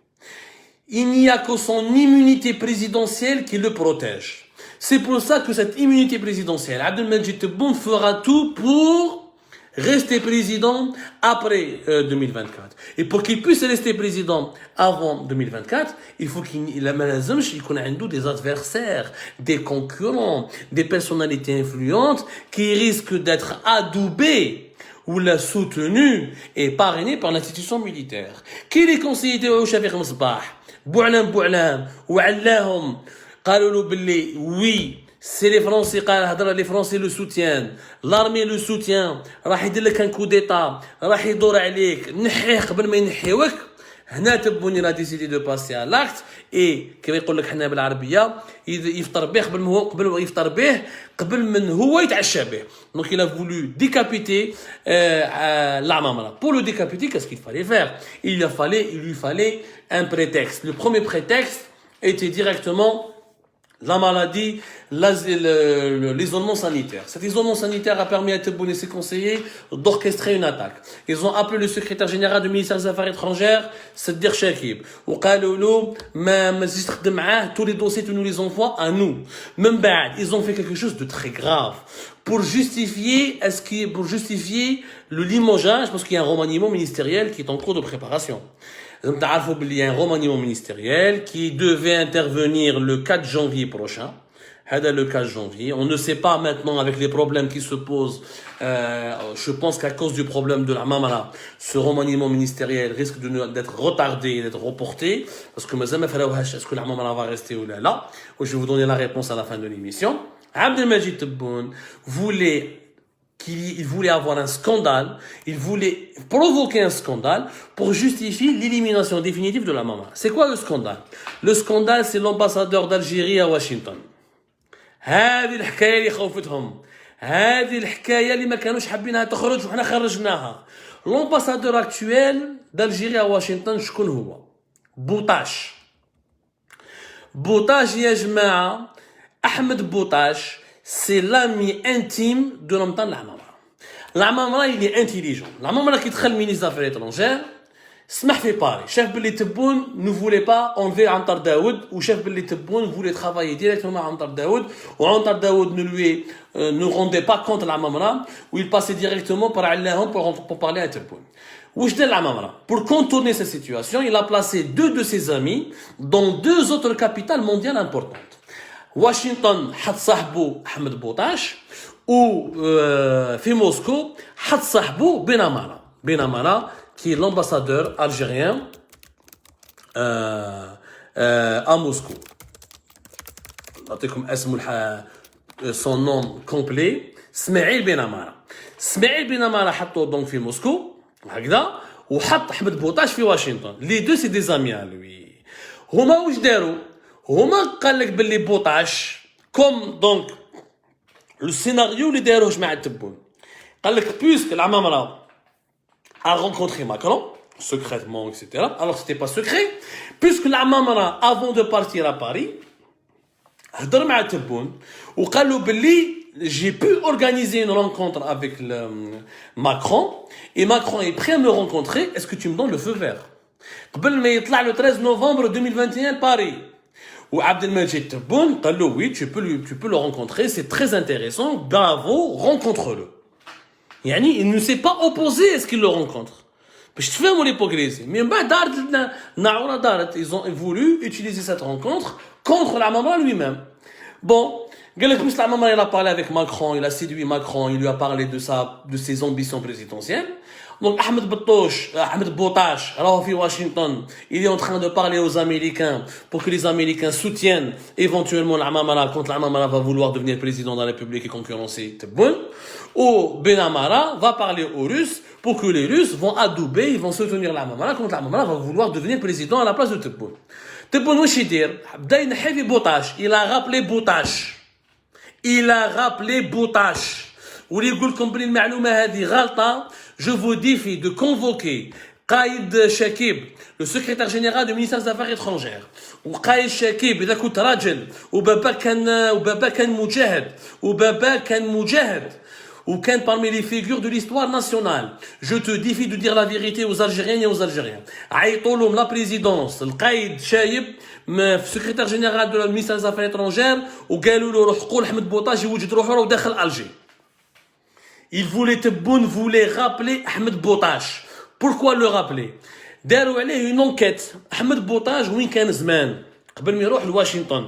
Il n'y a que son immunité présidentielle qui le protège. C'est pour ça que cette immunité présidentielle, Abdelmajid Tebboune fera tout pour rester président après 2024. Et pour qu'il puisse rester président avant 2024, il faut qu'il ait des adversaires, des concurrents, des personnalités influentes qui risquent d'être adoubés ou la soutenue et parrainée par l'institution militaire. Qui les conseillers de Shafiq Msbah, Bou'lam, ou Allahum, قالوا باللي oui, c'est les Français les Français le soutiennent, l'armée le soutient, راح يدير لك un coup d'état, راح يدور عليك, نحيه قبل ما ينحيوك. هنا تبوني لا ديسيدي دو باسي على لاكت اي كيما يقول لك حنا بالعربيه يفطر به قبل ما يفطر به قبل من هو يتعشى به. Donc il a voulu décapiter l'Amamra. Pour le décapiter, qu'est-ce qu'il fallait faire? Il lui fallait un prétexte. Le premier prétexte était directement la maladie, l'isolement sanitaire. Cet isolement sanitaire a permis à Tebboune et ses conseillers d'orchestrer une attaque. Ils ont appelé le secrétaire général du ministère des Affaires étrangères, Saddir Shakib. Tous les dossiers, tu nous les envoies à nous. Même ils ont fait quelque chose de très grave. Pour justifier le limogeage, parce qu'il y a un remaniement ministériel qui est en cours de préparation. Il y a un remaniement ministériel qui devait intervenir le 4 janvier prochain. Le 4 janvier. On ne sait pas maintenant avec les problèmes qui se posent. Je pense qu'à cause du problème de la Mamara, ce remaniement ministériel risque d'être retardé, d'être reporté. Parce que est-ce que la Mamara va rester ou là? Je vais vous donner la réponse à la fin de l'émission. Abdelmajid Tebboune il voulait avoir un scandale, il voulait provoquer un scandale pour justifier l'élimination définitive de la Mamara. C'est quoi le scandale? Le scandale, c'est l'ambassadeur d'Algérie à Washington. هذه الحكاية اللي خوفتهم. هذه الحكاية اللي ما كانوش حابينها تخرج وحنا خرجناها. L'ambassadeur actuel d'Algérie à Washington شكون هو؟ بوطاش. بوطاش يا جماعة أحمد بوطاش c'est l'ami intime de l'Amtan l'Amamra. L'Amamra, il est intelligent. L'Amamra qui est le ministre des Affaires étrangères, سمح في باري. Chef Belli Tebboune ne voulait pas enlever Antar Daoud, ou Chef Belli Tebboune voulait travailler directement à Antar Daoud, ou Antar Daoud ne rendait pas compte à l'Amamra, où il passait directement par Allahum pour parler à Tebboune. Pour contourner cette situation, il a placé 2 de ses amis dans 2 autres capitales mondiales importantes. Washington حط صاحبه أحمد بوطاش وفي موسكو حط صاحبه بنامارا qui est l'ambassadeur algérien à Moscou. نعطيكم اسمه son nom complet اسماعيل بنامارا. اسماعيل بنامارا حطوه donc في موسكو هكذا وحط أحمد بوطاش في واشنطن. Les deux c'est des amis à lui. هما واش داروا؟ هما قال لك باللي بوطاش كوم دونك لو سيناريو اللي داروه مع تبون Puisque la Mamara a rencontré Macron, secrètement, etc. Alors, c'était pas secret. Puisque la Mamara, avant de partir à Paris, هضر مع تبون وقال له باللي j'ai pu organiser une rencontre avec Macron et Macron est prêt à me rencontrer. Est-ce que tu me donnes le feu vert? قبل ما يطلع le 13 novembre 2021 Paris. Ou Abdelmajid Tebboune قال له oui, tu peux le rencontrer, c'est très intéressant, bravo, rencontre-le. يعني il ne s'est pas opposé à ce qu'il le rencontre. باش تفهموا l'hypocrisie. Mais بعد دارت ناعورة دارت, ils ont voulu utiliser cette rencontre contre l'Amamra lui-même. Bon, l'Amamra, il a parlé avec Macron, il a séduit Macron, il lui a parlé de ses ambitions présidentielles. Donc Ahmed Boutache, alors à Washington, il est en train de parler aux Américains pour que les Américains soutiennent éventuellement l'Amamra quand l'Amamra va vouloir devenir président de la République et concurrencer Tebboune. Ou Benamara va parler aux Russes pour que les Russes vont adouber, ils vont soutenir l'Amamra quand l'Amamra va vouloir devenir président à la place de Tebboune. Tebboune, واش يدير؟ بدا ينحي في بوطاش. Il a rappelé Boutache. Il a rappelé Boutache. واللي يقول لكم بلي المعلومه هذه غلطه, je vous défie de convoquer قايد شاكيب, le secrétaire général du ministère des Affaires étrangères, وقايد شاكيب اذا كنت راجل, وبابا كان مجاهد ou qu'un parmi les figures de l'histoire nationale. Je te défie de dire la vérité aux Algériennes et aux Algériens. Aïtoloum, la présidence, le Qaïd Chaïb, secrétaire général de la ministère des Affaires étrangères, ou Galoulou Rohkoul Ahmed Boutache, ou Jidrouhou, ou Dakhel Alger. Tebboune voulait rappeler Ahmed Boutache. Pourquoi le rappeler? داروا عليه une enquête. Ahmed Boutache وين كان زمان قبل ما يروح لواشنطن.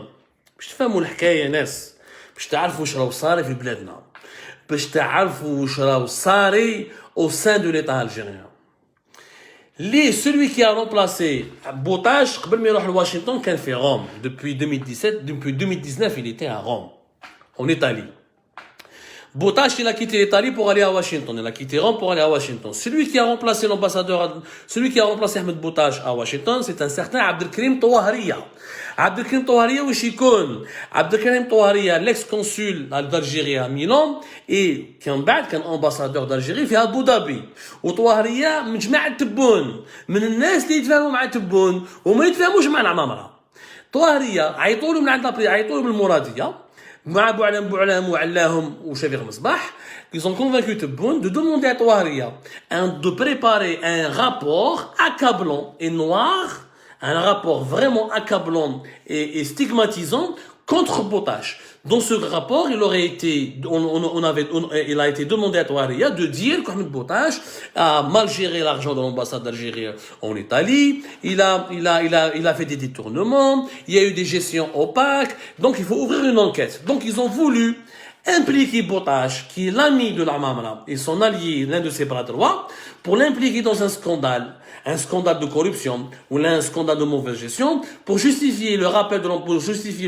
باش تفهموا الحكايه ناس, باش تعرفوا واش راهو صار في بلادنا. باش تعرفوا واش راهو صاري au sein de l'État algérien. Celui qui a remplacé Boutache قبل ما يروح لواشنطن كان في Rome. Depuis 2019, il était à Rome, en Italie. Boutache, il a quitté l'Italie pour aller à Washington. Il a quitté Rome pour aller à Washington. Celui qui a remplacé Ahmed Boutache à Washington, c'est un certain Abdelkrim Touahria. Abdelkrim Touahria, où il est Abdelkrim Touahria, l'ex-consul d'Algérie à Milan, et qui est ambassadeur d'Algérie à Abu Dhabi. Ou Touahria, من جماعة تبون, من الناس اللي يتفاهموا مع تبون وما يتفاهموش مع العمامرة. Touahria, عيطوا له من المرادية. Ils ont convaincu Tebboune de demander à Touahria de préparer un rapport accablant et noir, un rapport vraiment accablant et stigmatisant contre Boutache. Dans ce rapport, il a été demandé à Touahria de dire qu'Ahmed Boutache a mal géré l'argent de l'ambassade d'Algérie en Italie, il a fait des détournements, il y a eu des gestions opaques, donc il faut ouvrir une enquête. Donc ils ont voulu impliquer Boutache, qui est l'ami de l'Amamra et son allié, l'un de ses bras droits, pour l'impliquer dans un scandale de corruption ou un scandale de mauvaise gestion, pour justifier le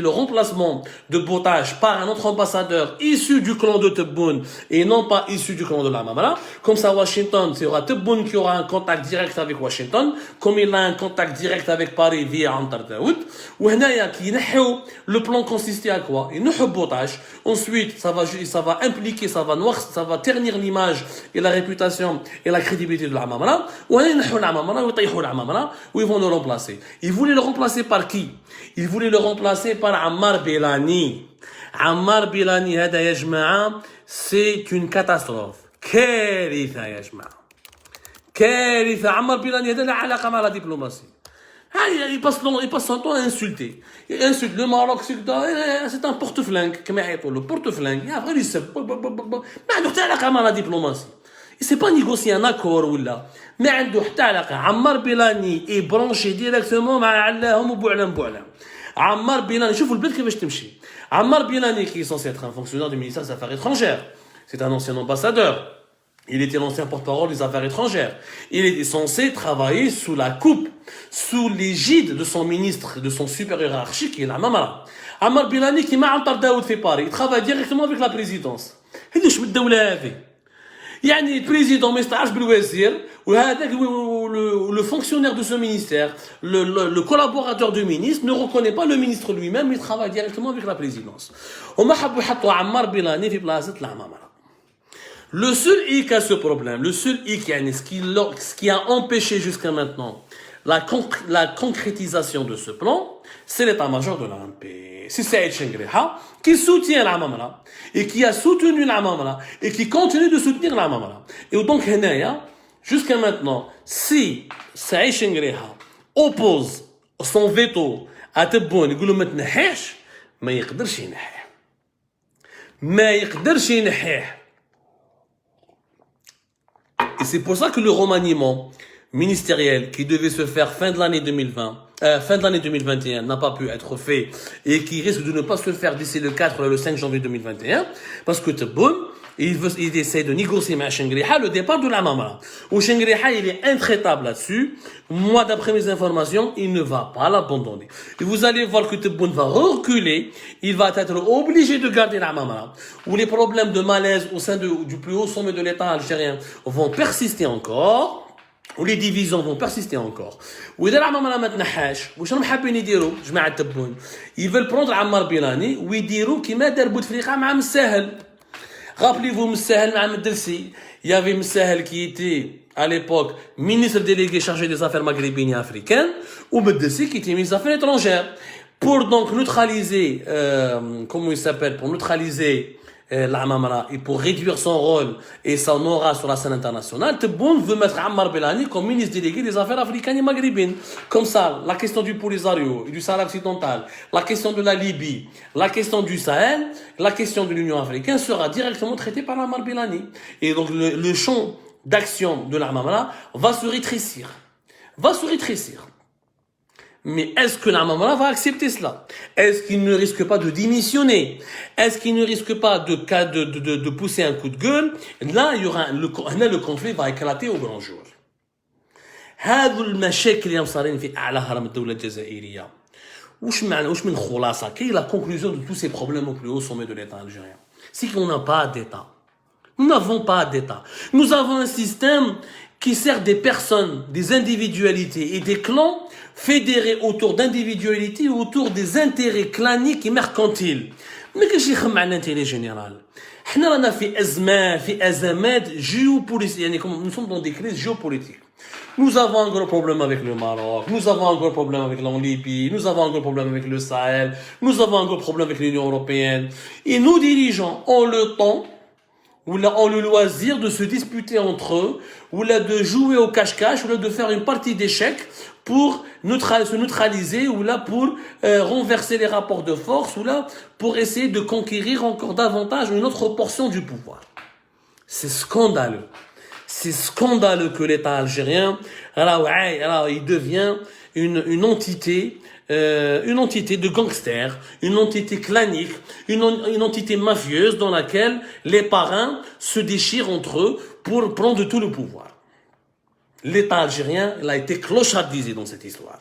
remplacement de Boutache par un autre ambassadeur issu du clan de Tebboune et non pas issu du clan de l'Amamra. Comme ça, Washington, c'est Tebboune qui aura un contact direct avec Washington, comme il a un contact direct avec Paris via Antar Daoud. Ou le plan consistait à quoi? Il nous Boutache. Ensuite, ça va impliquer, ça va ternir l'image et la réputation et la crédibilité de l'Amamra. Ou ils vont le remplacer. Ils voulaient le remplacer par qui? Ils voulaient le remplacer par Ammar Bilani. Ammar Bilani, c'est une catastrophe. كارثة يا جماعة. كارثة. عمار بيلاني هذا لا علاقة مع la diplomatie. Il passe son temps à insulter. Il insulte le Maroc, c'est un porte-flingue. Le porte-flingue. Et après, il se... Mais la diplomatie. Il ne sait pas négocier un accord ou là. Mais Ammar Bilani est branché directement مع علاهم وبوعلام بوعلام. Ammar Bilani, شوفوا البلد كيفاش تمشي. Ammar Bilani, qui est censé être un fonctionnaire du ministère des Affaires étrangères. C'est un ancien ambassadeur. Il était l'ancien porte-parole des Affaires étrangères. Il était censé travailler sous la coupe, sous l'égide de son ministre, de son supérieur hiérarchique, qui est la Mamara. Ammar Bilani, qui m'a Antar Daoud fait Paris, il travaille directement avec la présidence. Il dit, je me dis, يعني البريزيدون ما يستعرفش بالوزير وهذاك le fonctionnaire de ce ministère, le collaborateur du ministre ne reconnaît pas le ministre lui-même, il travaille directement avec la présidence. وما حبوا يحطوا عمار بيلاني في بلاصة العمامرة. Le seul hic à ce problème, le seul hic, ce qui a empêché jusqu'à maintenant la concrétisation de ce plan, c'est l'état-major de l'ANP. C'est Saïd Chengreha qui soutient la Mamara et qui a soutenu la Mamara et qui continue de soutenir la Mamara. Et donc, jusqu'à maintenant, si Saïd Chengreha oppose son veto à Tebboune, il dit ما تنحيش ما يقدرش ينحيه. ما يقدرش ينحيه. Et c'est pour ça que le remaniement ministériel qui devait se faire fin de l'année 2021 n'a pas pu être fait et qui risque de ne pas se faire d'ici le 4 ou le 5 janvier 2021 parce que Tebboune, il essaie de négocier avec Chengreha le départ de la Mamara. Ou Chengreha, il est intraitable là-dessus. Moi, d'après mes informations, il ne va pas l'abandonner. Et vous allez voir que Tebboune va reculer. Il va être obligé de garder la Mamara. Où les problèmes de malaise au sein du plus haut sommet de l'État algérien vont persister encore. Où les divisions vont persister encore. وإذا العمامرة ما تنحاش واش راهم حابين يديروا جماعة تبون؟ Ils veulent prendre عمار بيلاني ويديروا كيما دار بوتفليقة مع مساهل. Rappelez-vous Moussahel Mohamed Delsi. Il y avait Moussahel qui était à l'époque ministre délégué chargé des affaires maghrébines et africaines, ou Mohamed Delsi qui était ministre des Affaires étrangères. Pour donc neutraliser, comment il s'appelle, pour neutraliser l'Amamara et pour réduire son rôle et son aura sur la scène internationale, Tebboune veut mettre Ammar Belani comme ministre délégué des affaires africaines et maghrébines. Comme ça, la question du Polisario et du Sahara occidental, la question de la Libye, la question du Sahel, la question de l'Union africaine sera directement traitée par Ammar Belani. Et donc le champ d'action de l'Amamara va se rétrécir. Mais est-ce que l'Amamara va accepter cela? Est-ce qu'il ne risque pas de démissionner? Est-ce qu'il ne risque pas de pousser un coup de gueule? Là, le conflit va éclater au grand jour. هذو المشاكل اللي صارين في أعلى هرم الدولة الجزائرية. وش من خلاصة؟ Quelle est la conclusion de tous ces problèmes au plus haut sommet de l'État algérien? C'est qu'on n'a pas d'État. Nous n'avons pas d'État. Nous avons un système qui sert des personnes, des individualités et des clans fédérés autour d'individualités, autour des intérêts claniques et mercantiles. ما كاينش يخمم على l'intérêt général. احنا رانا في أزمات géopolitiques, يعني nous sommes dans des crises géopolitiques. Nous avons un gros problème avec le Maroc, nous avons un gros problème avec la Libye, nous avons un gros problème avec le Sahel, nous avons un gros problème avec l'Union européenne. Et nos dirigeants ont le temps ou là ont le loisir de se disputer entre eux, ou là de jouer au cache-cache, ou là de faire une partie d'échecs pour se neutraliser, ou là pour renverser les rapports de force, ou là pour essayer de conquérir encore davantage une autre portion du pouvoir. C'est scandaleux. C'est scandaleux que l'État algérien, alors il devient une entité de gangsters, une entité clanique, une entité mafieuse dans laquelle les parrains se déchirent entre eux pour prendre tout le pouvoir. L'État algérien, il a été clochardisé dans cette histoire.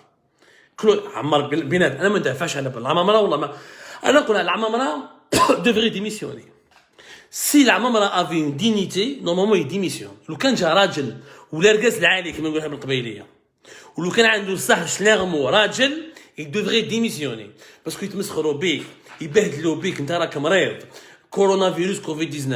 عمار بنات انا ما ندافعش على العمامرة والله ما انا نقول العمامرة devrait démissionner. Si العمامرة avait une dignité, normalement il démissionne. لو كان جا راجل ولا رقاص العالي كما نقولها بالقبيلية ولو كان عنده صح شلاغمو راجل il devrait démissionner parce que يتمسخروا بيك يبهدلوا بيك انت راك مريض coronavirus Covid-19.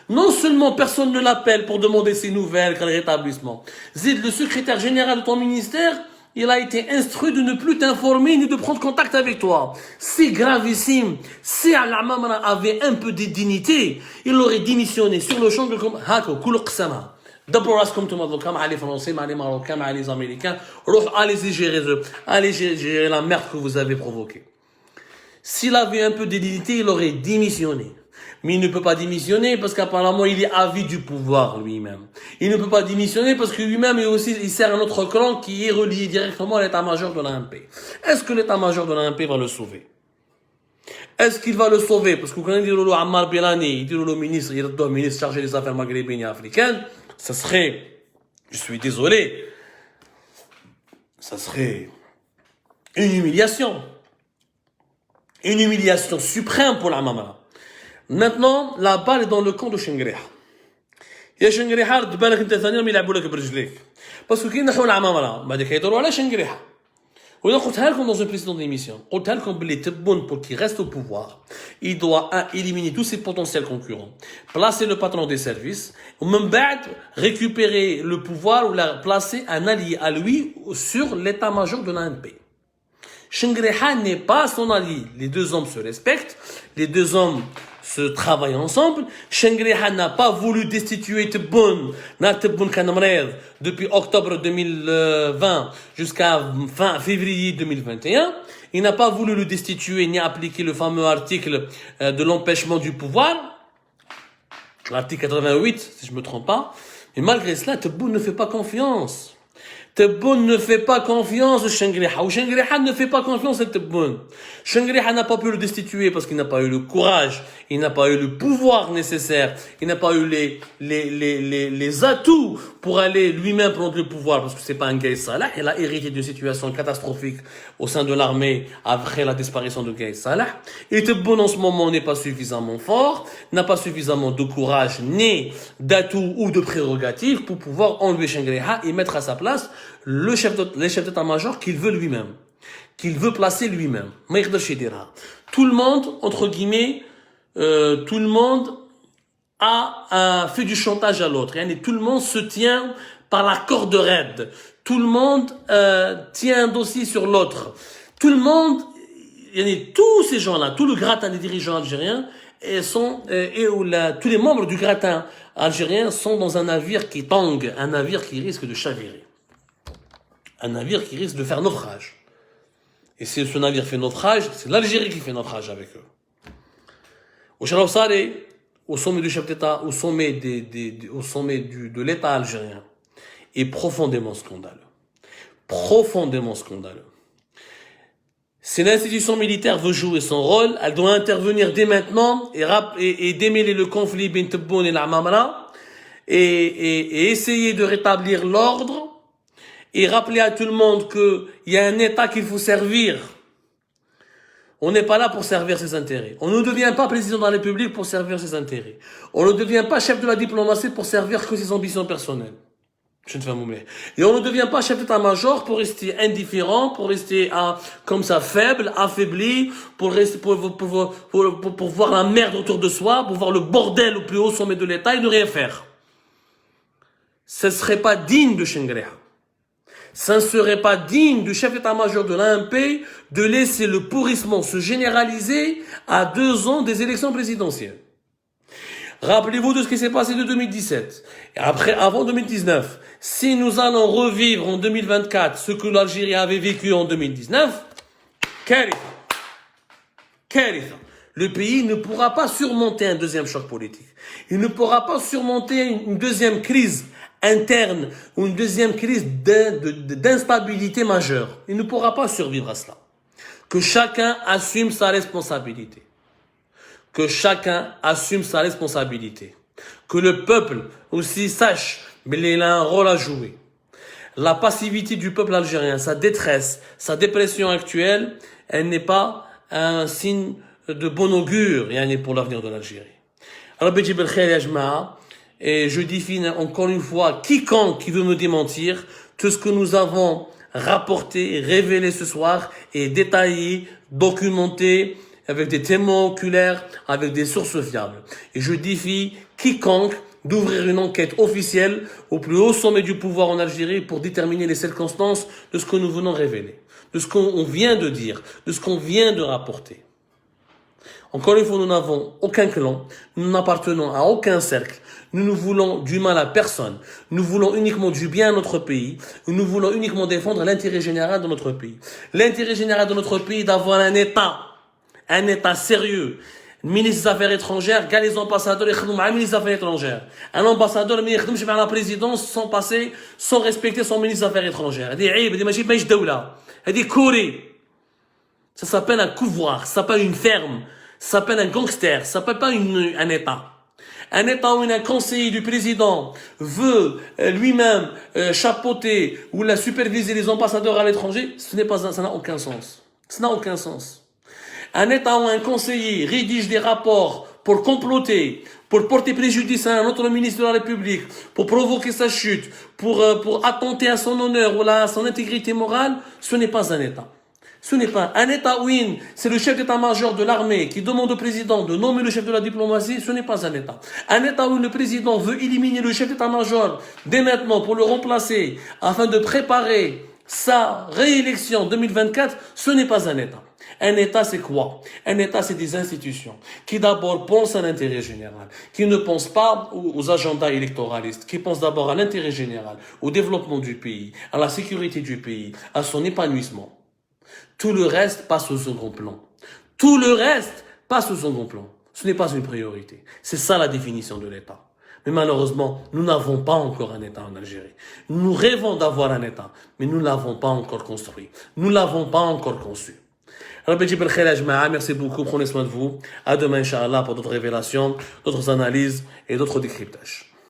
Non seulement personne ne l'appelle pour demander ses nouvelles, quel rétablissement. Zid, le secrétaire général de ton ministère, il a été instruit de ne plus t'informer ni de prendre contact avec toi. C'est gravissime. Si Al-Amamra avait un peu de dignité, il aurait démissionné sur le champ de comme Hako, Koulouksama. D'abord, comme tout le monde, comme les Français, les Marocains, les Américains, allez-y gérer eux. Allez gérer la merde que vous avez provoquée. S'il avait un peu de dignité, il aurait démissionné. Mais il ne peut pas démissionner parce qu'apparemment il est avide du pouvoir lui-même. Il ne peut pas démissionner parce que lui-même il sert un autre clan qui est relié directement à l'état-major de l'ANP. Est-ce que l'état-major de l'ANP va le sauver? Est-ce qu'il va le sauver? Parce que quand il dit le Ammar Belani, il dit le ministre, il est le ministre chargé des affaires maghrébines et africaines, ça serait, je suis désolé, ça serait une humiliation. Une humiliation suprême pour la Mamara. Maintenant, la balle est dans le camp de Chengreha. يا شنقريحة رد بالك انت ثاني راهم يلعبوا لك برجليك. باسكو كي نحو العمامرة بعد كيدوروا على شنقريحة. On a comme dans une précédente émission, on a comme les Tebboune pour qu'il reste au pouvoir, il doit éliminer tous ses potentiels concurrents, placer le patron des services, ou même récupérer le pouvoir ou placer un allié à lui sur l'état-major de l'ANP. Shengreha n'est pas son allié. Les deux hommes se respectent, les deux hommes se travaillent ensemble. Shengreha n'a pas voulu destituer Tebboune, depuis octobre 2020 jusqu'à fin février 2021. Il n'a pas voulu le destituer ni appliquer le fameux article de l'empêchement du pouvoir, l'article 88, si je me trompe pas. Mais malgré cela, Tebboune ne fait pas confiance. Tebboune ne fait pas confiance à Shengreha, ou Shengreha ne fait pas confiance à Tebboune. Shengreha n'a pas pu le destituer parce qu'il n'a pas eu le courage, il n'a pas eu le pouvoir nécessaire, il n'a pas eu les atouts pour aller lui-même prendre le pouvoir, parce que c'est pas un Gaïs Salah. Il a hérité d'une situation catastrophique au sein de l'armée après la disparition de Gaïs Salah. Et Tebboune en ce moment n'est pas suffisamment fort, n'a pas suffisamment de courage, ni d'atouts ou de prérogatives pour pouvoir enlever Shengreha et mettre à sa place les chefs d'état-major qu'il veut lui-même, qu'il veut placer lui-même. Tout le monde, entre guillemets, tout le monde a fait du chantage à l'autre. Tout le monde se tient par la corde raide. Tout le monde tient un dossier sur l'autre. Tout le monde, tous ces gens-là, tout le gratin des dirigeants algériens tous les membres du gratin algérien sont dans un navire qui tangue, un navire qui risque de chavirer. Un navire qui risque de faire naufrage. Et si ce navire fait naufrage, c'est l'Algérie qui fait naufrage avec eux. Au Sharaf Saleh, au sommet du chef d'État, au sommet de l'État algérien, est profondément scandaleux. Profondément scandaleux. Si l'institution militaire veut jouer son rôle, elle doit intervenir dès maintenant et démêler le conflit bin Tebboune et l'Amamra et essayer de rétablir l'ordre et rappeler à tout le monde qu'il y a un État qu'il faut servir. On n'est pas là pour servir ses intérêts. On ne devient pas président de la République pour servir ses intérêts. On ne devient pas chef de la diplomatie pour servir que ses ambitions personnelles. Et on ne devient pas chef d'état-major pour rester indifférent, pour rester comme ça faible, affaibli, pour voir la merde autour de soi, pour voir le bordel au plus haut sommet de l'État et ne rien faire. Ce ne serait pas digne de Shengreha. Ça ne serait pas digne du chef d'état-major de l'ANP de laisser le pourrissement se généraliser à 2 ans des élections présidentielles. Rappelez-vous de ce qui s'est passé de 2017. Et avant 2019. Si nous allons revivre en 2024 ce que l'Algérie avait vécu en 2019, le pays ne pourra pas surmonter un deuxième choc politique. Il ne pourra pas surmonter une deuxième crise interne ou une deuxième crise d'instabilité majeure. Il ne pourra pas survivre à cela. Que chacun assume sa responsabilité. Que chacun assume sa responsabilité. Que le peuple aussi sache, mais il a un rôle à jouer. La passivité du peuple algérien, sa détresse, sa dépression actuelle, elle n'est pas un signe de bon augure pour l'avenir de l'Algérie. Rabbi Jibel Khair ya Jama'a. Et je défie encore une fois quiconque qui veut me démentir, tout ce que nous avons rapporté, révélé ce soir est détaillé, documenté, avec des témoins oculaires, avec des sources fiables. Et je défie quiconque d'ouvrir une enquête officielle au plus haut sommet du pouvoir en Algérie pour déterminer les circonstances de ce que nous venons révéler, de ce qu'on vient de dire, de ce qu'on vient de rapporter. Encore une fois, nous n'avons aucun clan, nous n'appartenons à aucun cercle, nous ne voulons du mal à personne, nous voulons uniquement du bien à notre pays, nous voulons uniquement défendre l'intérêt général de notre pays. L'intérêt général de notre pays est d'avoir un État sérieux. Le ministre des Affaires étrangères, les ambassadeurs, ils travaillent avec le ministre des Affaires étrangères. Un ambassadeur, il ne travaille pas à la présidence sans respecter son ministre des Affaires étrangères. C'est ça s'appelle un couvoir, ça s'appelle une ferme. Ça s'appelle un gangster, ça s'appelle pas un État. Un État où un conseiller du président veut lui-même chapeauter ou la superviser les ambassadeurs à l'étranger, ça n'a aucun sens. Ça n'a aucun sens. Un État où un conseiller rédige des rapports pour comploter, pour porter préjudice à un autre ministre de la République, pour provoquer sa chute, pour attenter à son honneur ou à son intégrité morale, ce n'est pas un État. Ce n'est pas un État où c'est le chef d'état-major de l'armée qui demande au président de nommer le chef de la diplomatie, ce n'est pas un État. Un État où le président veut éliminer le chef d'état-major dès maintenant pour le remplacer afin de préparer sa réélection 2024, ce n'est pas un État. Un État, c'est quoi? Un État, c'est des institutions qui d'abord pensent à l'intérêt général, qui ne pensent pas aux agendas électoralistes, qui pensent d'abord à l'intérêt général, au développement du pays, à la sécurité du pays, à son épanouissement. Tout le reste passe au second plan. Tout le reste passe au second plan. Ce n'est pas une priorité. C'est ça la définition de l'État. Mais malheureusement, nous n'avons pas encore un État en Algérie. Nous rêvons d'avoir un État, mais nous ne l'avons pas encore construit. Nous ne l'avons pas encore conçu. Merci beaucoup, prenez soin de vous. À demain, Inch'Allah, pour d'autres révélations, d'autres analyses et d'autres décryptages.